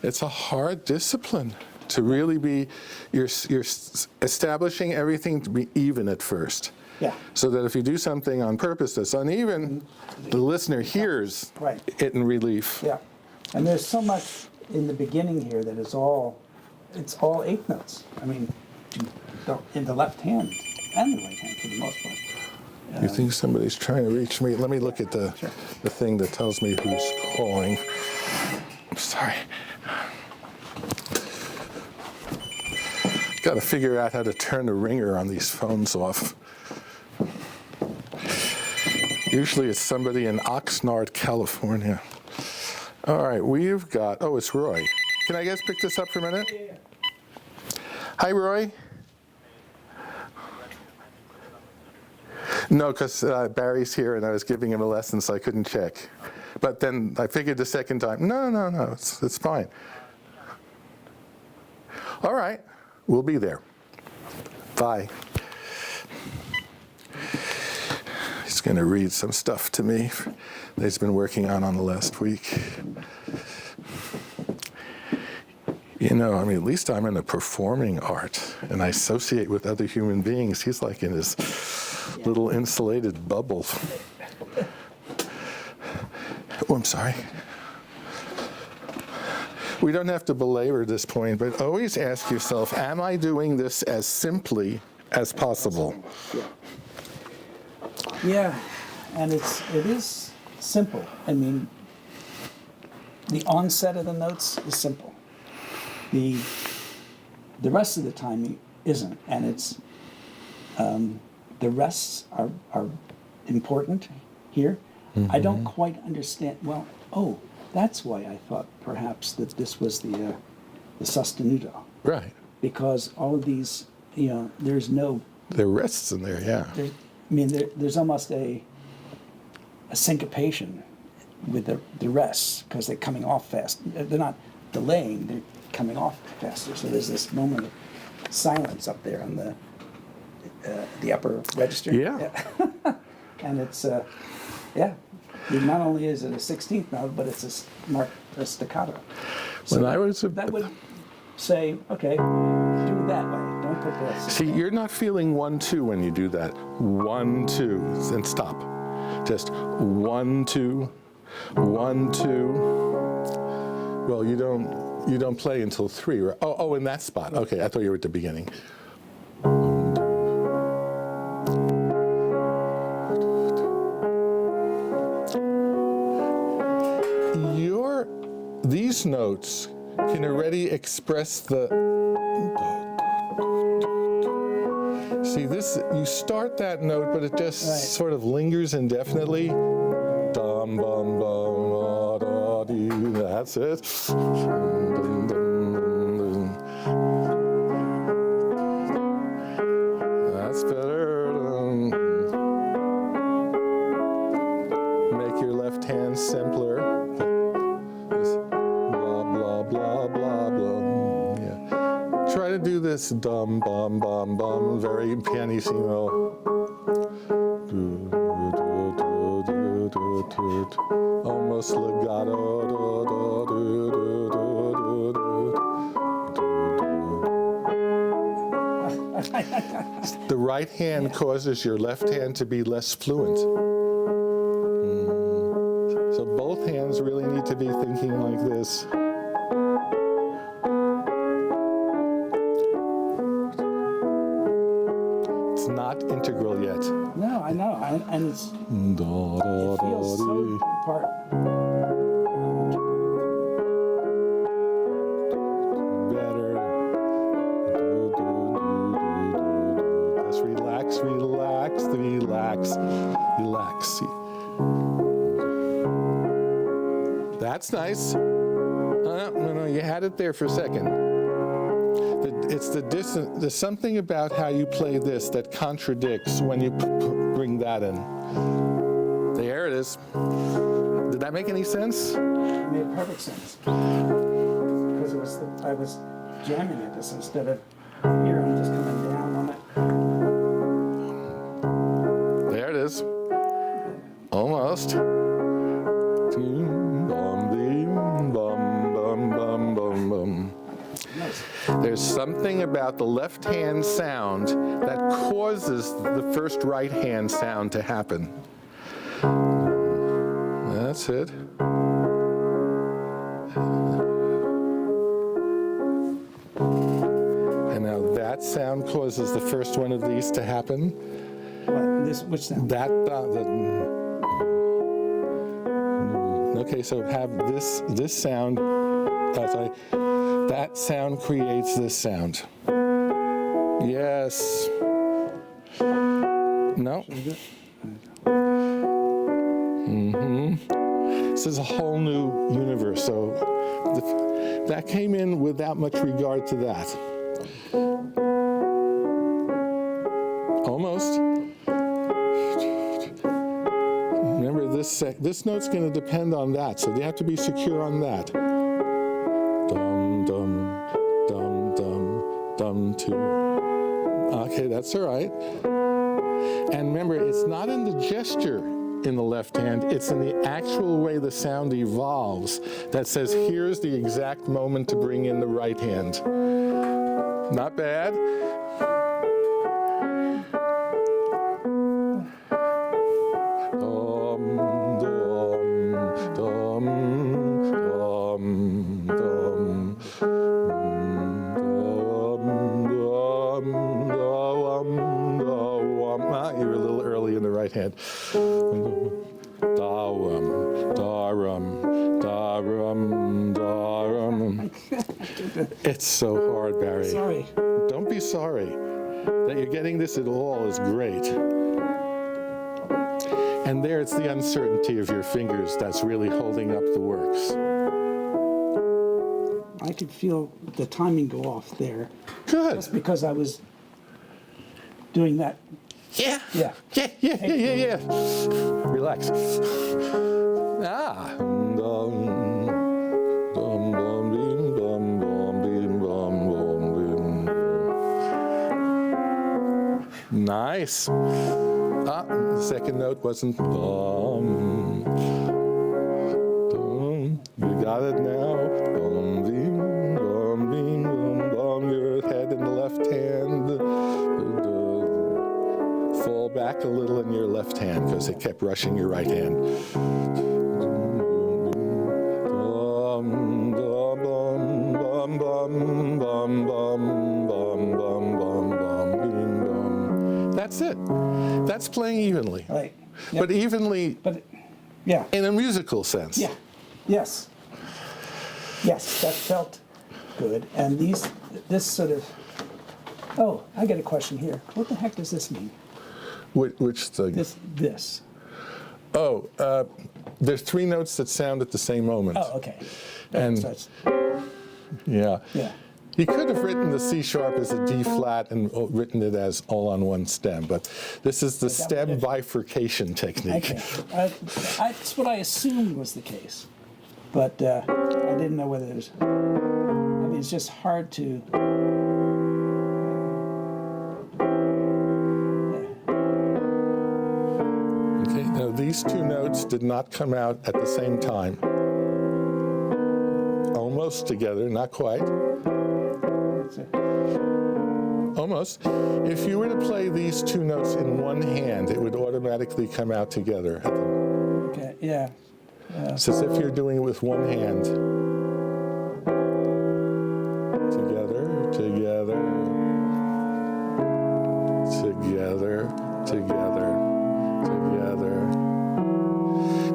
[SPEAKER 2] It's a hard discipline to really be, you're establishing everything to be even at first.
[SPEAKER 1] Yeah.
[SPEAKER 2] So that if you do something on purpose that's uneven, the listener hears
[SPEAKER 1] Right.
[SPEAKER 2] it in relief.
[SPEAKER 1] Yeah. And there's so much in the beginning here that is all, it's all eighth notes. I mean, in the left hand and the right hand for the most part.
[SPEAKER 2] You think somebody's trying to reach me? Let me look at the thing that tells me who's calling. I'm sorry. Got to figure out how to turn the ringer on these phones off. Usually it's somebody in Oxnard, California. All right, we've got, oh, it's Roy. Can I guys pick this up for a minute?
[SPEAKER 1] Yeah.
[SPEAKER 2] Hi, Roy. No, because Barry's here and I was giving him a lesson, so I couldn't check. But then I figured the second time, no, it's fine. All right, we'll be there. Bye. He's going to read some stuff to me that he's been working on the last week. You know, I mean, at least I'm in a performing art, and I associate with other human beings. He's like in his little insulated bubble. Oh, I'm sorry. We don't have to belabor this point, but always ask yourself, am I doing this as simply as possible?
[SPEAKER 1] Yeah, and it is simple. I mean, the onset of the notes is simple. The rest of the time isn't, and it's the rests are important here. Mm-hmm. I don't quite understand. Well, oh, that's why I thought perhaps that this was the sostenuto.
[SPEAKER 2] Right.
[SPEAKER 1] Because all of these, you know, there's no.
[SPEAKER 2] There are rests in there, yeah.
[SPEAKER 1] There's almost a syncopation with the rests because they're coming off fast. They're not delaying; they're coming off faster. So there's this moment of silence up there on the upper register.
[SPEAKER 2] Yeah.
[SPEAKER 1] And it's not only is it a 16th note, but it's a staccato. So
[SPEAKER 2] when I was
[SPEAKER 1] that would say, okay, do it that way. Don't put this.
[SPEAKER 2] See, you're not feeling 1-2 when you do that. 1-2, and stop. Just 1-2, 1-2. Well, you don't play until 3, right? Oh, in that spot. Okay, I thought you were at the beginning. These notes can already express the. See, this, you start that note, but it just sort of lingers indefinitely. Dum, bum, bum, da, dee, that's it. That's better. Make your left hand simpler. Try to do this dum bum bum bum very pianissimo. Almost legato. The right hand causes your left hand to be less fluent. So both hands really need to be thinking like this. Not integral yet.
[SPEAKER 1] No, I know, and it feels so apart.
[SPEAKER 2] Better. Just relax. That's nice. No, you had it there for a second. It's the distance. There's something about how you play this that contradicts when you bring that in. There it is. Did that make any sense?
[SPEAKER 1] It made perfect sense. Because I was jamming at this instead of here. I'm just coming down on it.
[SPEAKER 2] There it is. Almost. There's something about the left hand sound that causes the first right hand sound to happen. That's it. And now that sound causes the first one of these to happen.
[SPEAKER 1] What, this, which sound?
[SPEAKER 2] That, okay, so have this sound, sorry, that sound creates this sound. Yes. No. This is a whole new universe, so that came in without much regard to that. Almost. Remember, this note's going to depend on that, so you have to be secure on that. Dum, dum, dum, dum, dum, two. Okay, that's all right. And remember, it's not in the gesture in the left hand, it's in the actual way the sound evolves that says, here's the exact moment to bring in the right hand. Not bad. You're a little early in the right hand. Da-rum, da-rum, da-rum, da-rum. It's so hard, Barry.
[SPEAKER 1] Sorry.
[SPEAKER 2] Don't be sorry. That you're getting this at all is great. And there, it's the uncertainty of your fingers that's really holding up the works.
[SPEAKER 1] I could feel the timing go off there.
[SPEAKER 2] Good.
[SPEAKER 1] Just because I was doing that.
[SPEAKER 2] Yeah.
[SPEAKER 1] Yeah.
[SPEAKER 2] Yeah. Relax. Ah. Dum, dum, dum, beam, dum, dum, beam, dum, dum, beam. Nice. The second note wasn't dum. Dum. You got it now. Dum, beam, dum, beam, dum, dum. Your head in the left hand. Fall back a little in your left hand because it kept rushing your right hand. That's it. That's playing evenly.
[SPEAKER 1] Right. Yep.
[SPEAKER 2] But evenly
[SPEAKER 1] Yeah.
[SPEAKER 2] in a musical sense.
[SPEAKER 1] Yeah. Yes. Yes, that felt good. And this sort of, oh, I get a question here. What the heck does this mean?
[SPEAKER 2] Which thing?
[SPEAKER 1] This.
[SPEAKER 2] Oh, there's three notes that sound at the same moment.
[SPEAKER 1] Oh, okay.
[SPEAKER 2] And
[SPEAKER 1] So it's,
[SPEAKER 2] yeah.
[SPEAKER 1] yeah.
[SPEAKER 2] He could have written the C sharp as a D flat and written it as all on one stem, but this is the stem bifurcation technique.
[SPEAKER 1] Okay. That's what I assumed was the case. But I didn't know whether it was, I mean, it's just hard to,
[SPEAKER 2] Okay, now these two notes did not come out at the same time. Almost together, not quite. Almost. If you were to play these two notes in one hand, it would automatically come out together.
[SPEAKER 1] okay, yeah.
[SPEAKER 2] It's as if you're doing it with one hand. Together, together, together, together, together.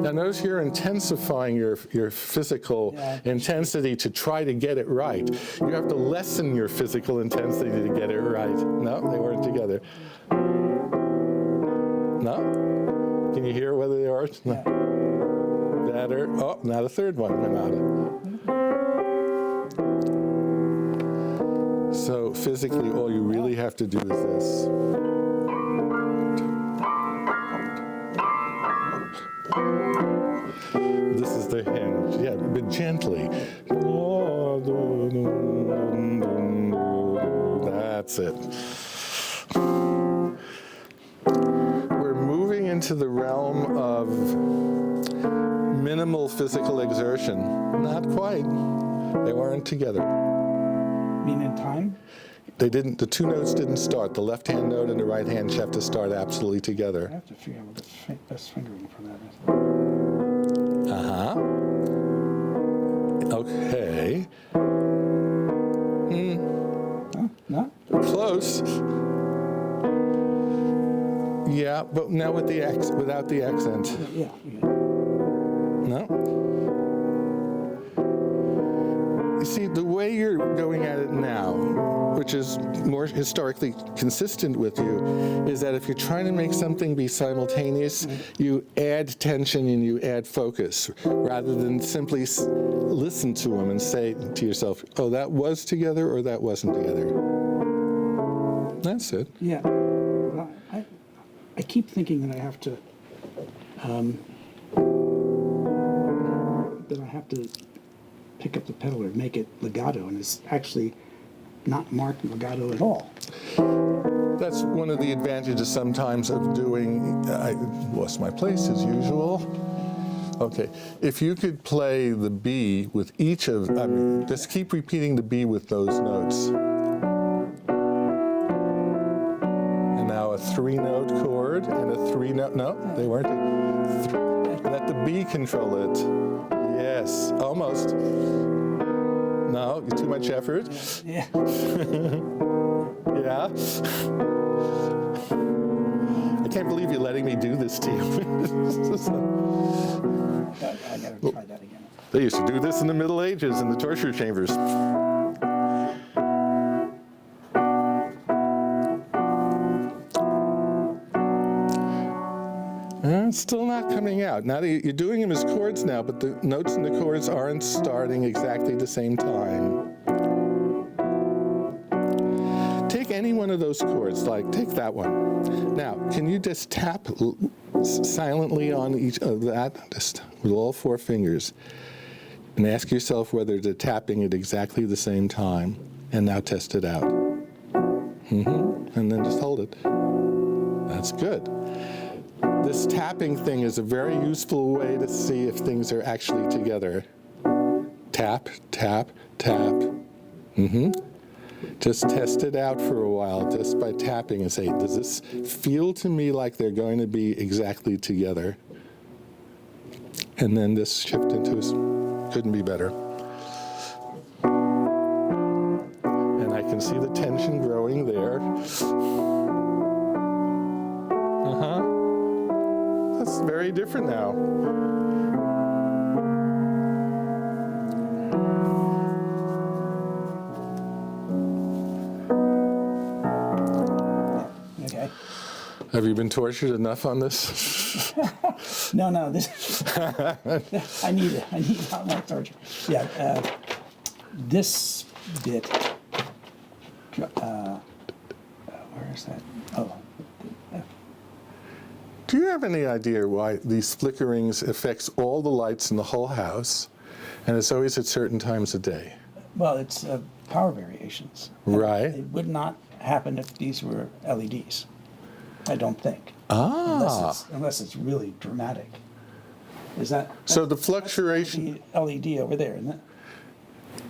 [SPEAKER 2] Now notice you're intensifying your physical intensity to try to get it right. You have to lessen your physical intensity to get it right. No, they weren't together. No? Can you hear whether they are? No.
[SPEAKER 1] Yeah.
[SPEAKER 2] Better. Oh, now the third one went out. So physically, all you really have to do is this. This is the hinge. Yeah, but gently. That's it. We're moving into the realm of minimal physical exertion. Not quite. They weren't together.
[SPEAKER 1] Mean in time?
[SPEAKER 2] They didn't. The two notes didn't start. The left-hand note and the right-hand have to start absolutely
[SPEAKER 1] I
[SPEAKER 2] together.
[SPEAKER 1] have to figure out what the best fingering for that is.
[SPEAKER 2] Okay.
[SPEAKER 1] No?
[SPEAKER 2] Close. Yeah, but now with the without the accent.
[SPEAKER 1] Yeah.
[SPEAKER 2] No? You see, the way you're going at it now, which is more historically consistent with you, is that if you're trying to make something be simultaneous, you add tension and you add focus, rather than simply listen to them and say to yourself, oh, that was together or that wasn't together. That's it.
[SPEAKER 1] Yeah. Well, I keep thinking that I have to pick up the pedal or make it legato, and it's actually not marked legato at all.
[SPEAKER 2] That's one of the advantages sometimes of doing, I lost my place as usual. Okay, if you could play the B with each of, just keep repeating the B with those notes. And now a 3-note chord and a 3-note, no, they weren't. Let the B control it. Yes, almost. No, too much effort.
[SPEAKER 1] Yeah.
[SPEAKER 2] Yeah. I can't believe you're letting me do this to you.
[SPEAKER 1] I gotta try that again.
[SPEAKER 2] They used to do this in the Middle Ages in the torture chambers. It's still not coming out. Now that you're doing them as chords now, but the notes and the chords aren't starting exactly the same time. Take any one of those chords, like take that one. Now, can you just tap silently on each of that, just with all 4 fingers, and ask yourself whether they're tapping at exactly the same time, and now test it out. And then just hold it. That's good. This tapping thing is a very useful way to see if things are actually together. Tap, tap, tap. Just test it out for a while just by tapping and say, does this feel to me like they're going to be exactly together? And then this shift into couldn't be better. And I can see the tension growing there. That's very different now.
[SPEAKER 1] Okay.
[SPEAKER 2] Have you been tortured enough on this?
[SPEAKER 1] No, this I need not more torture. Yeah, this bit. Where is that? Oh.
[SPEAKER 2] Do you have any idea why these flickerings affects all the lights in the whole house, and it's always at certain times of day?
[SPEAKER 1] Well, it's power variations.
[SPEAKER 2] Right.
[SPEAKER 1] It would not happen if these were LEDs. I don't think. Unless it's really dramatic. Is that?
[SPEAKER 2] So the fluctuation.
[SPEAKER 1] That's the LED over there, isn't it?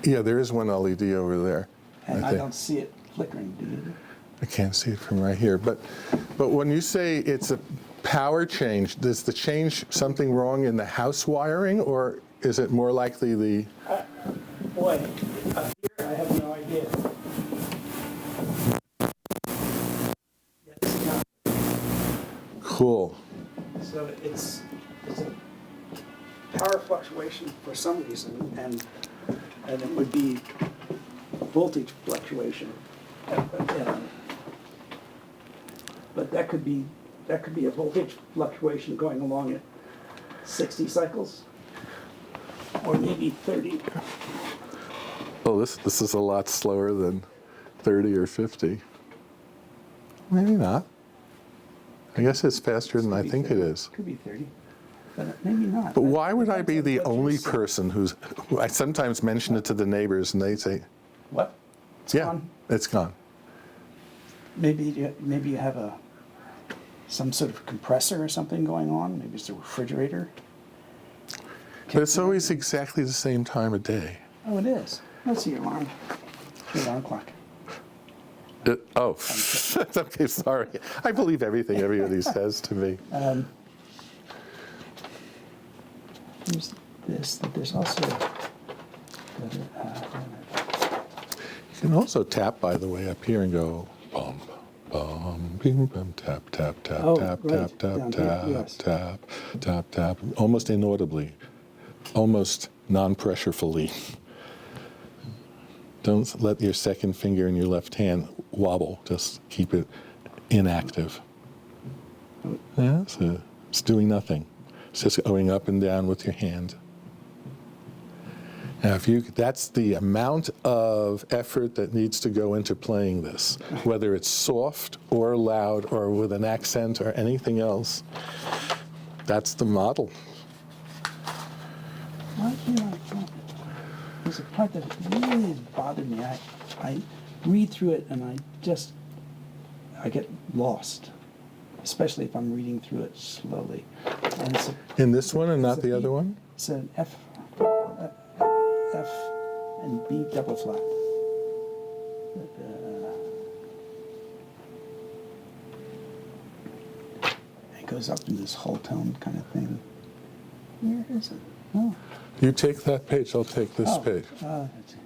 [SPEAKER 2] Yeah, there is one LED over there.
[SPEAKER 1] And I don't see it flickering. Do you?
[SPEAKER 2] I can't see it from right here, but when you say it's a power change, does the change something wrong in the house wiring, or is it more likely the?
[SPEAKER 1] Boy, up here I have no idea. It's not.
[SPEAKER 2] Cool.
[SPEAKER 1] So it's a power fluctuation for some reason, and it would be voltage fluctuation. But that could be a voltage fluctuation going along at 60 cycles, or maybe 30.
[SPEAKER 2] Oh, this is a lot slower than 30 or 50. Maybe not. I guess it's faster than I think it is.
[SPEAKER 1] Could be 30, but maybe not.
[SPEAKER 2] But why would I be the
[SPEAKER 1] That's what
[SPEAKER 2] only
[SPEAKER 1] you said.
[SPEAKER 2] person who I sometimes mention it to the neighbors and they say,
[SPEAKER 1] What? It's
[SPEAKER 2] yeah,
[SPEAKER 1] gone?
[SPEAKER 2] it's gone.
[SPEAKER 1] Maybe you have some sort of compressor or something going on. Maybe it's a refrigerator.
[SPEAKER 2] But it's always exactly the same time of day.
[SPEAKER 1] Oh, it is. Let's see your alarm. Your alarm clock.
[SPEAKER 2] Oh, that's okay, sorry. I believe everything everybody says to me.
[SPEAKER 1] There's this. There's also.
[SPEAKER 2] You can also tap, by the way, up here and go bump, bum, bing, bum, tap, tap, tap,
[SPEAKER 1] Oh,
[SPEAKER 2] tap,
[SPEAKER 1] right.
[SPEAKER 2] tap, tap,
[SPEAKER 1] Down
[SPEAKER 2] tap,
[SPEAKER 1] here, yes.
[SPEAKER 2] tap, tap, tap, almost inaudibly, almost non-pressurefully. Don't let your second finger in your left hand wobble. Just keep it inactive. Yeah, so it's doing nothing. It's just going up and down with your hand. Now, that's the amount of effort that needs to go into playing this, whether it's soft or loud or with an accent or anything else. That's the model.
[SPEAKER 1] Why can't I find it? There's a part that really has bothered me. I read through it and I get lost, especially if I'm reading through it slowly. And
[SPEAKER 2] In this one and not
[SPEAKER 1] it's a
[SPEAKER 2] the other
[SPEAKER 1] B-
[SPEAKER 2] one?
[SPEAKER 1] It's an F and B double flat. It goes up in this whole tone kind of thing. Where is it? Oh.
[SPEAKER 2] You take that page, I'll take this
[SPEAKER 1] Oh,
[SPEAKER 2] page.
[SPEAKER 1] let's see.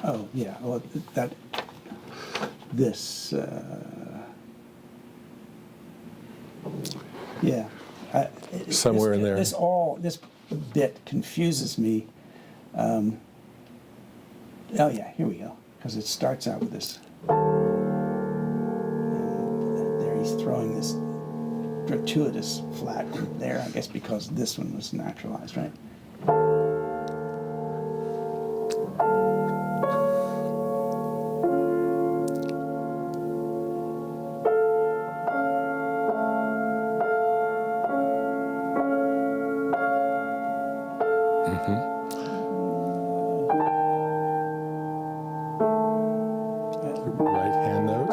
[SPEAKER 1] Oh, yeah, well, this, yeah.
[SPEAKER 2] Somewhere in there.
[SPEAKER 1] This bit confuses me. Oh, yeah, here we go, because it starts out with this. And there he's throwing this gratuitous flat in there, I guess because this one was naturalized, right?
[SPEAKER 2] Right hand note.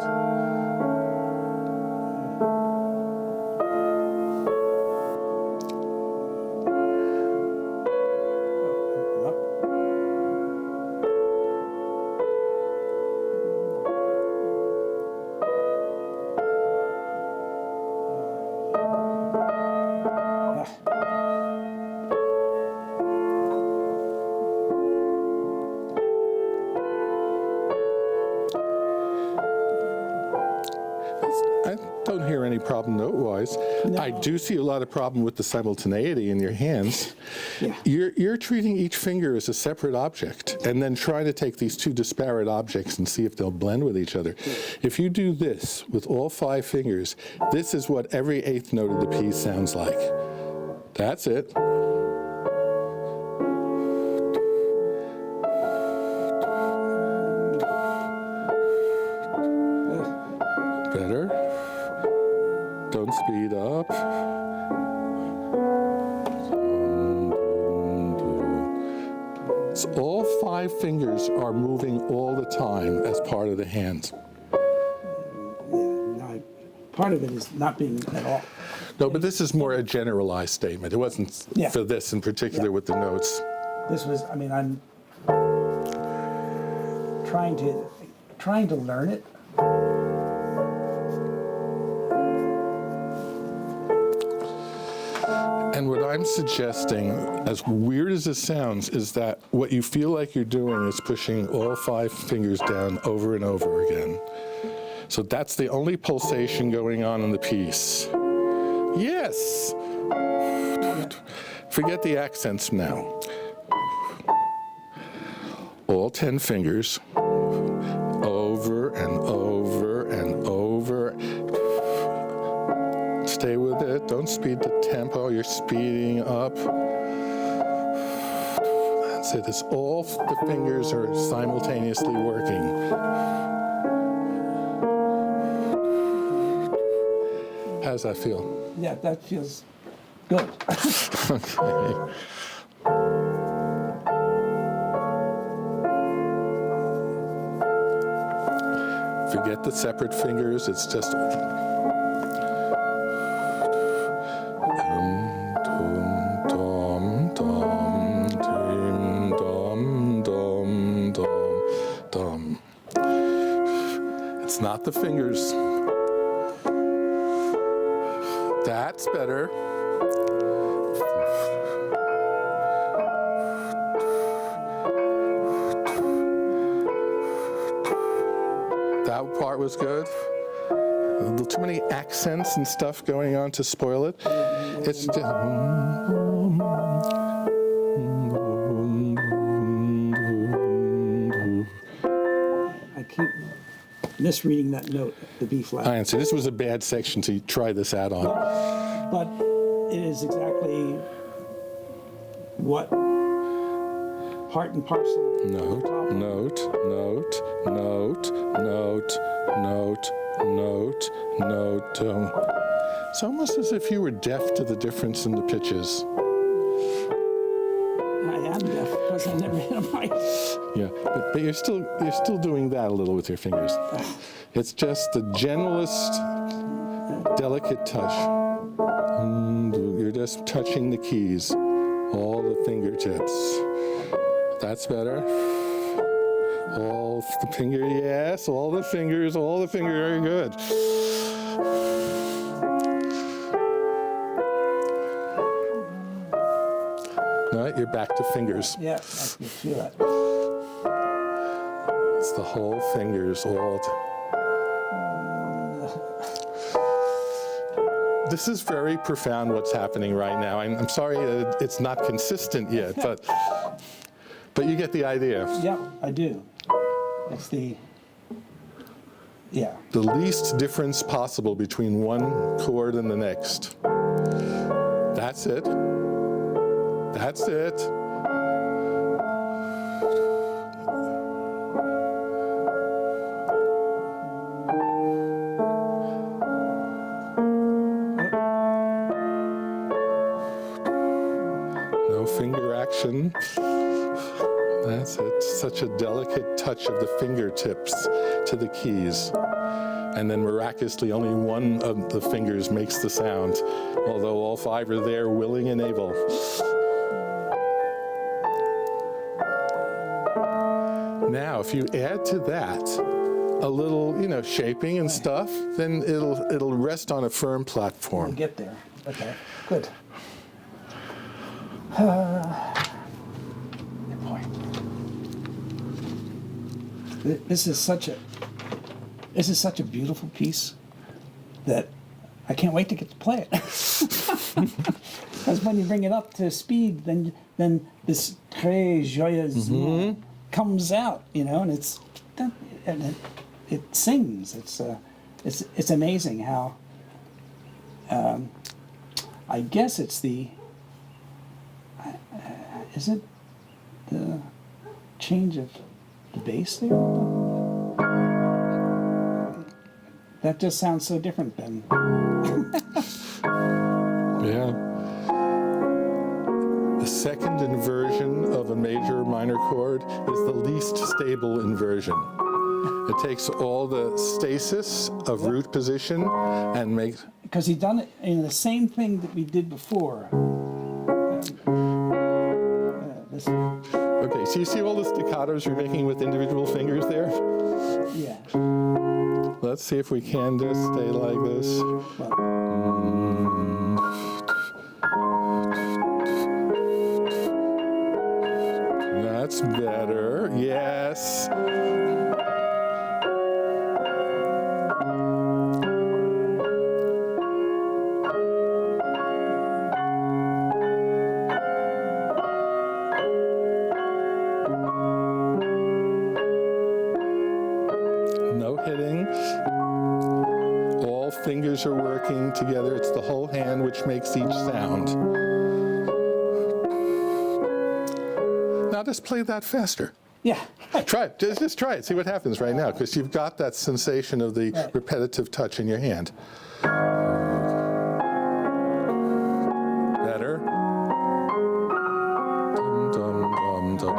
[SPEAKER 2] I don't hear any problem note-wise.
[SPEAKER 1] No.
[SPEAKER 2] I do see a lot of problem with the simultaneity in your hands.
[SPEAKER 1] Yeah.
[SPEAKER 2] You're treating each finger as a separate object and then trying to take these two disparate objects and see if they'll blend with each other. If you do this with all 5 fingers, this is what every 8th note of the piece sounds like. That's it. Better. Don't speed up. So all 5 fingers are moving all the time as part of the hand.
[SPEAKER 1] Part of it is not being at all.
[SPEAKER 2] No, but this is more a generalized statement. It wasn't
[SPEAKER 1] Yeah.
[SPEAKER 2] for this in particular
[SPEAKER 1] Yeah.
[SPEAKER 2] with the notes.
[SPEAKER 1] This was, I mean, I'm trying to learn it.
[SPEAKER 2] And what I'm suggesting, as weird as it sounds, is that what you feel like you're doing is pushing all 5 fingers down over and over again. So that's the only pulsation going on in the piece. Yes! Forget the accents now. All 10 fingers, over and over and over. Stay with it. Don't speed the tempo. You're speeding up. That's it. It's all the fingers are simultaneously working. How does that feel?
[SPEAKER 1] Yeah, that feels good.
[SPEAKER 2] Okay. Forget the separate fingers. It's just. It's not the fingers. That's better. that part was good. A little too many accents and stuff going on to spoil it. It's just,
[SPEAKER 1] I keep misreading that note, the B flat.
[SPEAKER 2] I answer. This was a bad section to try this out on.
[SPEAKER 1] But it is exactly what part and parcel.
[SPEAKER 2] Note, note, note, note, note, note, note, note. It's almost as if you were deaf to the difference in the pitches.
[SPEAKER 1] I am deaf because I never hit a mic.
[SPEAKER 2] Yeah, but you're still doing that a little with your fingers. It's just the gentlest, delicate touch. You're just touching the keys, all the fingertips. That's better. All the finger, yes, all the fingers, very good. All right, you're back to fingers.
[SPEAKER 1] Yeah, I can feel it.
[SPEAKER 2] It's the whole fingers, all. This is very profound what's happening right now. I'm sorry it's not consistent yet, but you get the idea.
[SPEAKER 1] Yeah, I do. It's the
[SPEAKER 2] least difference possible between one chord and the next. That's it. That's it. No finger action. That's it. Such a delicate touch of the fingertips to the keys. And then miraculously, only one of the fingers makes the sound, although all five are there, willing and able. Now, if you add to that a little, shaping and stuff, then it'll rest on a firm platform.
[SPEAKER 1] we'll get there. Okay, good. Boy. This is such a beautiful piece that I can't wait to get to play it. Because when you bring it up to speed, then this très joyeuse comes out, and it sings. It's amazing how. I guess it's the. Is it the change of the bass there? That just sounds so different than.
[SPEAKER 2] Yeah. The second inversion of a major minor chord is the least stable inversion. It takes all the stasis of root position and makes.
[SPEAKER 1] Because he's done it in the same thing that we did before.
[SPEAKER 2] Okay, so you see all the staccatos you're making with individual fingers there?
[SPEAKER 1] Yeah.
[SPEAKER 2] Let's see if we can just stay like this. That's better. Yes. No hitting. All fingers are working together. It's the whole hand which makes each sound. Now just play that faster.
[SPEAKER 1] Yeah.
[SPEAKER 2] Try it. Just try it. See what happens right now, because you've got that sensation of the repetitive touch in your hand. Better. Dum, dum, dum, dum.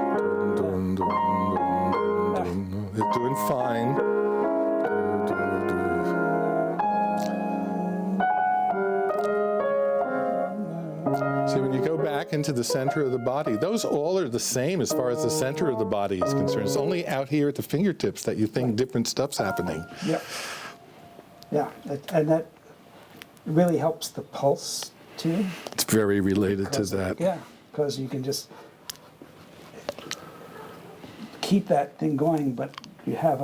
[SPEAKER 2] Dum, dum, dum, dum, dum. You're doing fine. See, when you go back into the center of the body, those all are the same as far as the center of the body is concerned. It's only out here at the fingertips that you think different stuff's happening.
[SPEAKER 1] Yeah. Yeah, and that really helps the pulse too.
[SPEAKER 2] It's very related to that.
[SPEAKER 1] Yeah, because you can just keep that thing going, but you have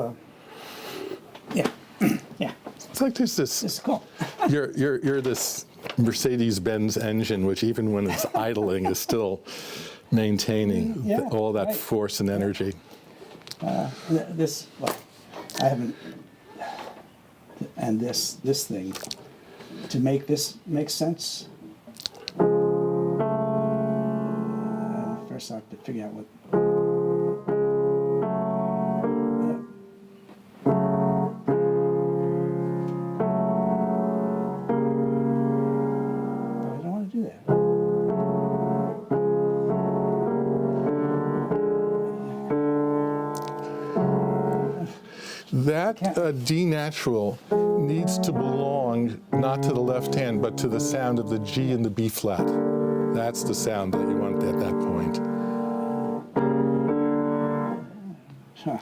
[SPEAKER 1] Yeah, yeah,
[SPEAKER 2] It's like there's
[SPEAKER 1] this
[SPEAKER 2] this,
[SPEAKER 1] is cool.
[SPEAKER 2] you're this Mercedes-Benz engine, which even when it's idling is still maintaining
[SPEAKER 1] Yeah,
[SPEAKER 2] all that
[SPEAKER 1] right.
[SPEAKER 2] force and energy.
[SPEAKER 1] This, well, I haven't, and this thing, to make this make sense, first I have to figure out what. But I don't want to do that.
[SPEAKER 2] That D natural needs to belong not to the left hand, but to the sound of the G and the B flat. That's the sound that you want at that point.
[SPEAKER 1] Huh.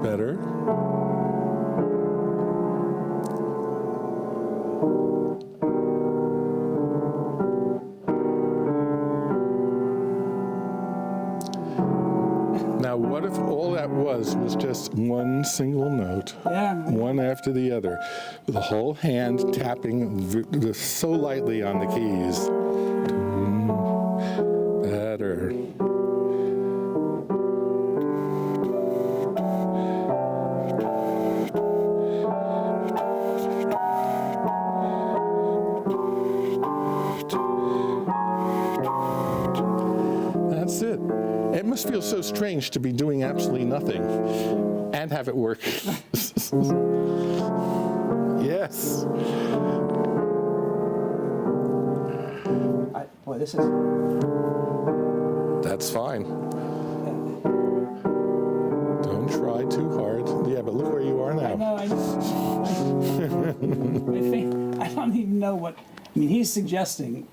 [SPEAKER 2] Better. Now, what if all that was just one single note,
[SPEAKER 1] Yeah.
[SPEAKER 2] one after the other, with the whole hand tapping so lightly on the keys? Better. That's it. It must feel so strange to be doing absolutely nothing and have it work. Yes.
[SPEAKER 1] Boy, this is.
[SPEAKER 2] That's fine. Don't try too hard. Yeah, but look where you are now.
[SPEAKER 1] No, I think I don't even know what. I mean, he's suggesting.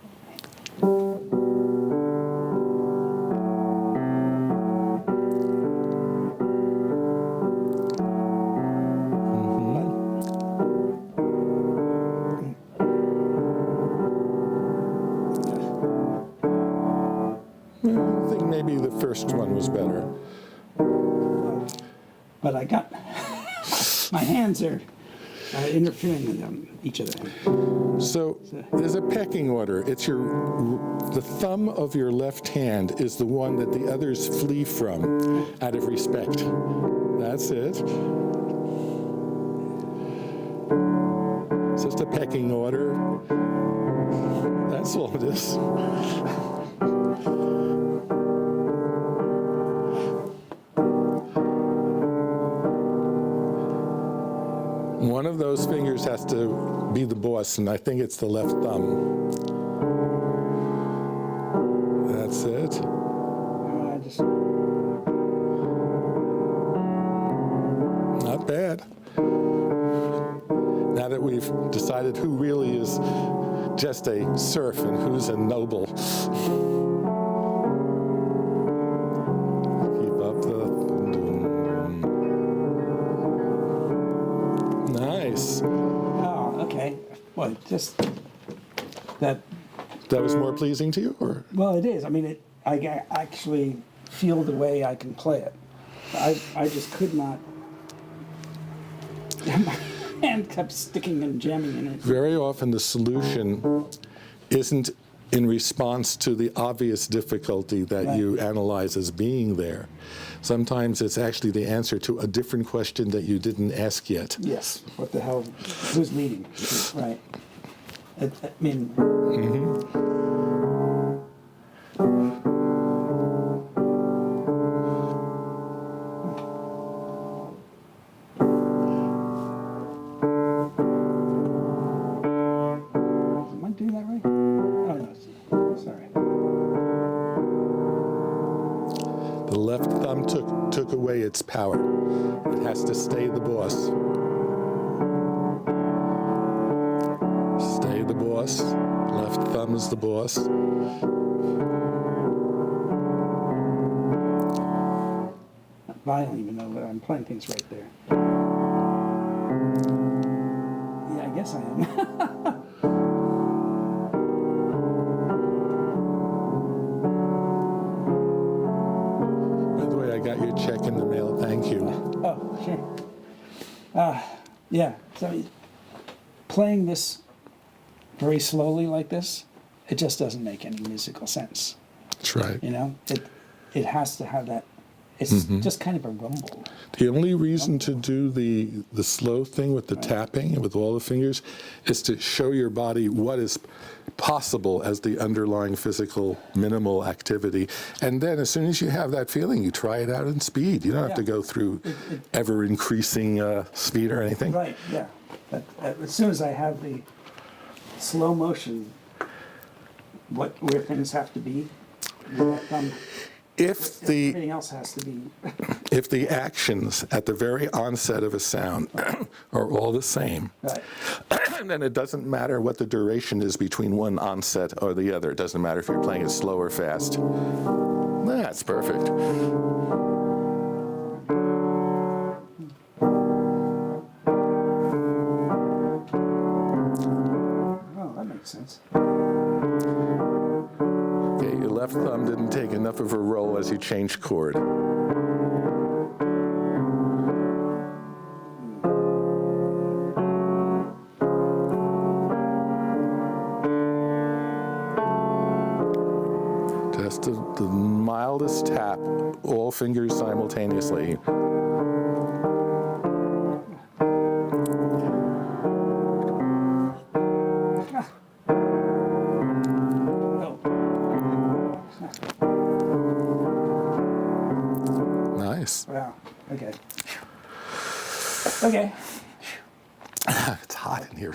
[SPEAKER 2] I think maybe the first one was better.
[SPEAKER 1] But I got my hands are interfering with each of them.
[SPEAKER 2] So there's a pecking order. It's the thumb of your left hand is the one that the others flee from out of respect. That's it. It's just a pecking order. That's all it is. One of those fingers has to be the boss, and I think it's the left thumb. That's it.
[SPEAKER 1] I just.
[SPEAKER 2] Not bad. Now that we've decided who really is just a serf and who's a noble. Keep up the... Nice.
[SPEAKER 1] Oh, okay. Well, just that.
[SPEAKER 2] That was more pleasing to you, or?
[SPEAKER 1] Well, it is. I mean, I actually feel the way I can play it. I just could not. My hand kept sticking and jamming in it.
[SPEAKER 2] Very often the solution isn't in response to the obvious difficulty that
[SPEAKER 1] Right.
[SPEAKER 2] you analyze as being there. Sometimes it's actually the answer to a different question that you didn't ask yet.
[SPEAKER 1] Yes. What the hell? Who's leading? Right. I mean. Am I doing that right? Oh no. Sorry.
[SPEAKER 2] The left thumb took away its power. It has to stay the boss. Stay the boss. Left thumb is the boss.
[SPEAKER 1] I don't even know that I'm playing things right there. Yeah, I guess I am.
[SPEAKER 2] By the way, I got your check in the mail
[SPEAKER 1] Yeah. So playing this very slowly like this, it just doesn't make any musical sense.
[SPEAKER 2] That's right.
[SPEAKER 1] You know, it has to have that. It's just kind of a rumble.
[SPEAKER 2] The only reason to do the slow thing with the tapping and with all the fingers is to show your body what is possible as the underlying physical minimal activity. And then as soon as you have that feeling, you try it out in speed. You don't have to go through ever increasing speed or anything.
[SPEAKER 1] Right, yeah. But as soon as I have the slow motion, where things have to be,
[SPEAKER 2] If the
[SPEAKER 1] everything else has to be.
[SPEAKER 2] if the actions at the very onset of a sound are all the same,
[SPEAKER 1] Right.
[SPEAKER 2] then it doesn't matter what the duration is between one onset or the other. It doesn't matter if you're playing it slow or fast. That's perfect.
[SPEAKER 1] Oh, that makes sense.
[SPEAKER 2] Okay, your left thumb didn't take enough of a roll as you changed chord. Just the mildest tap, all fingers simultaneously. Nice.
[SPEAKER 1] Wow. Okay. Okay.
[SPEAKER 2] It's hot in here.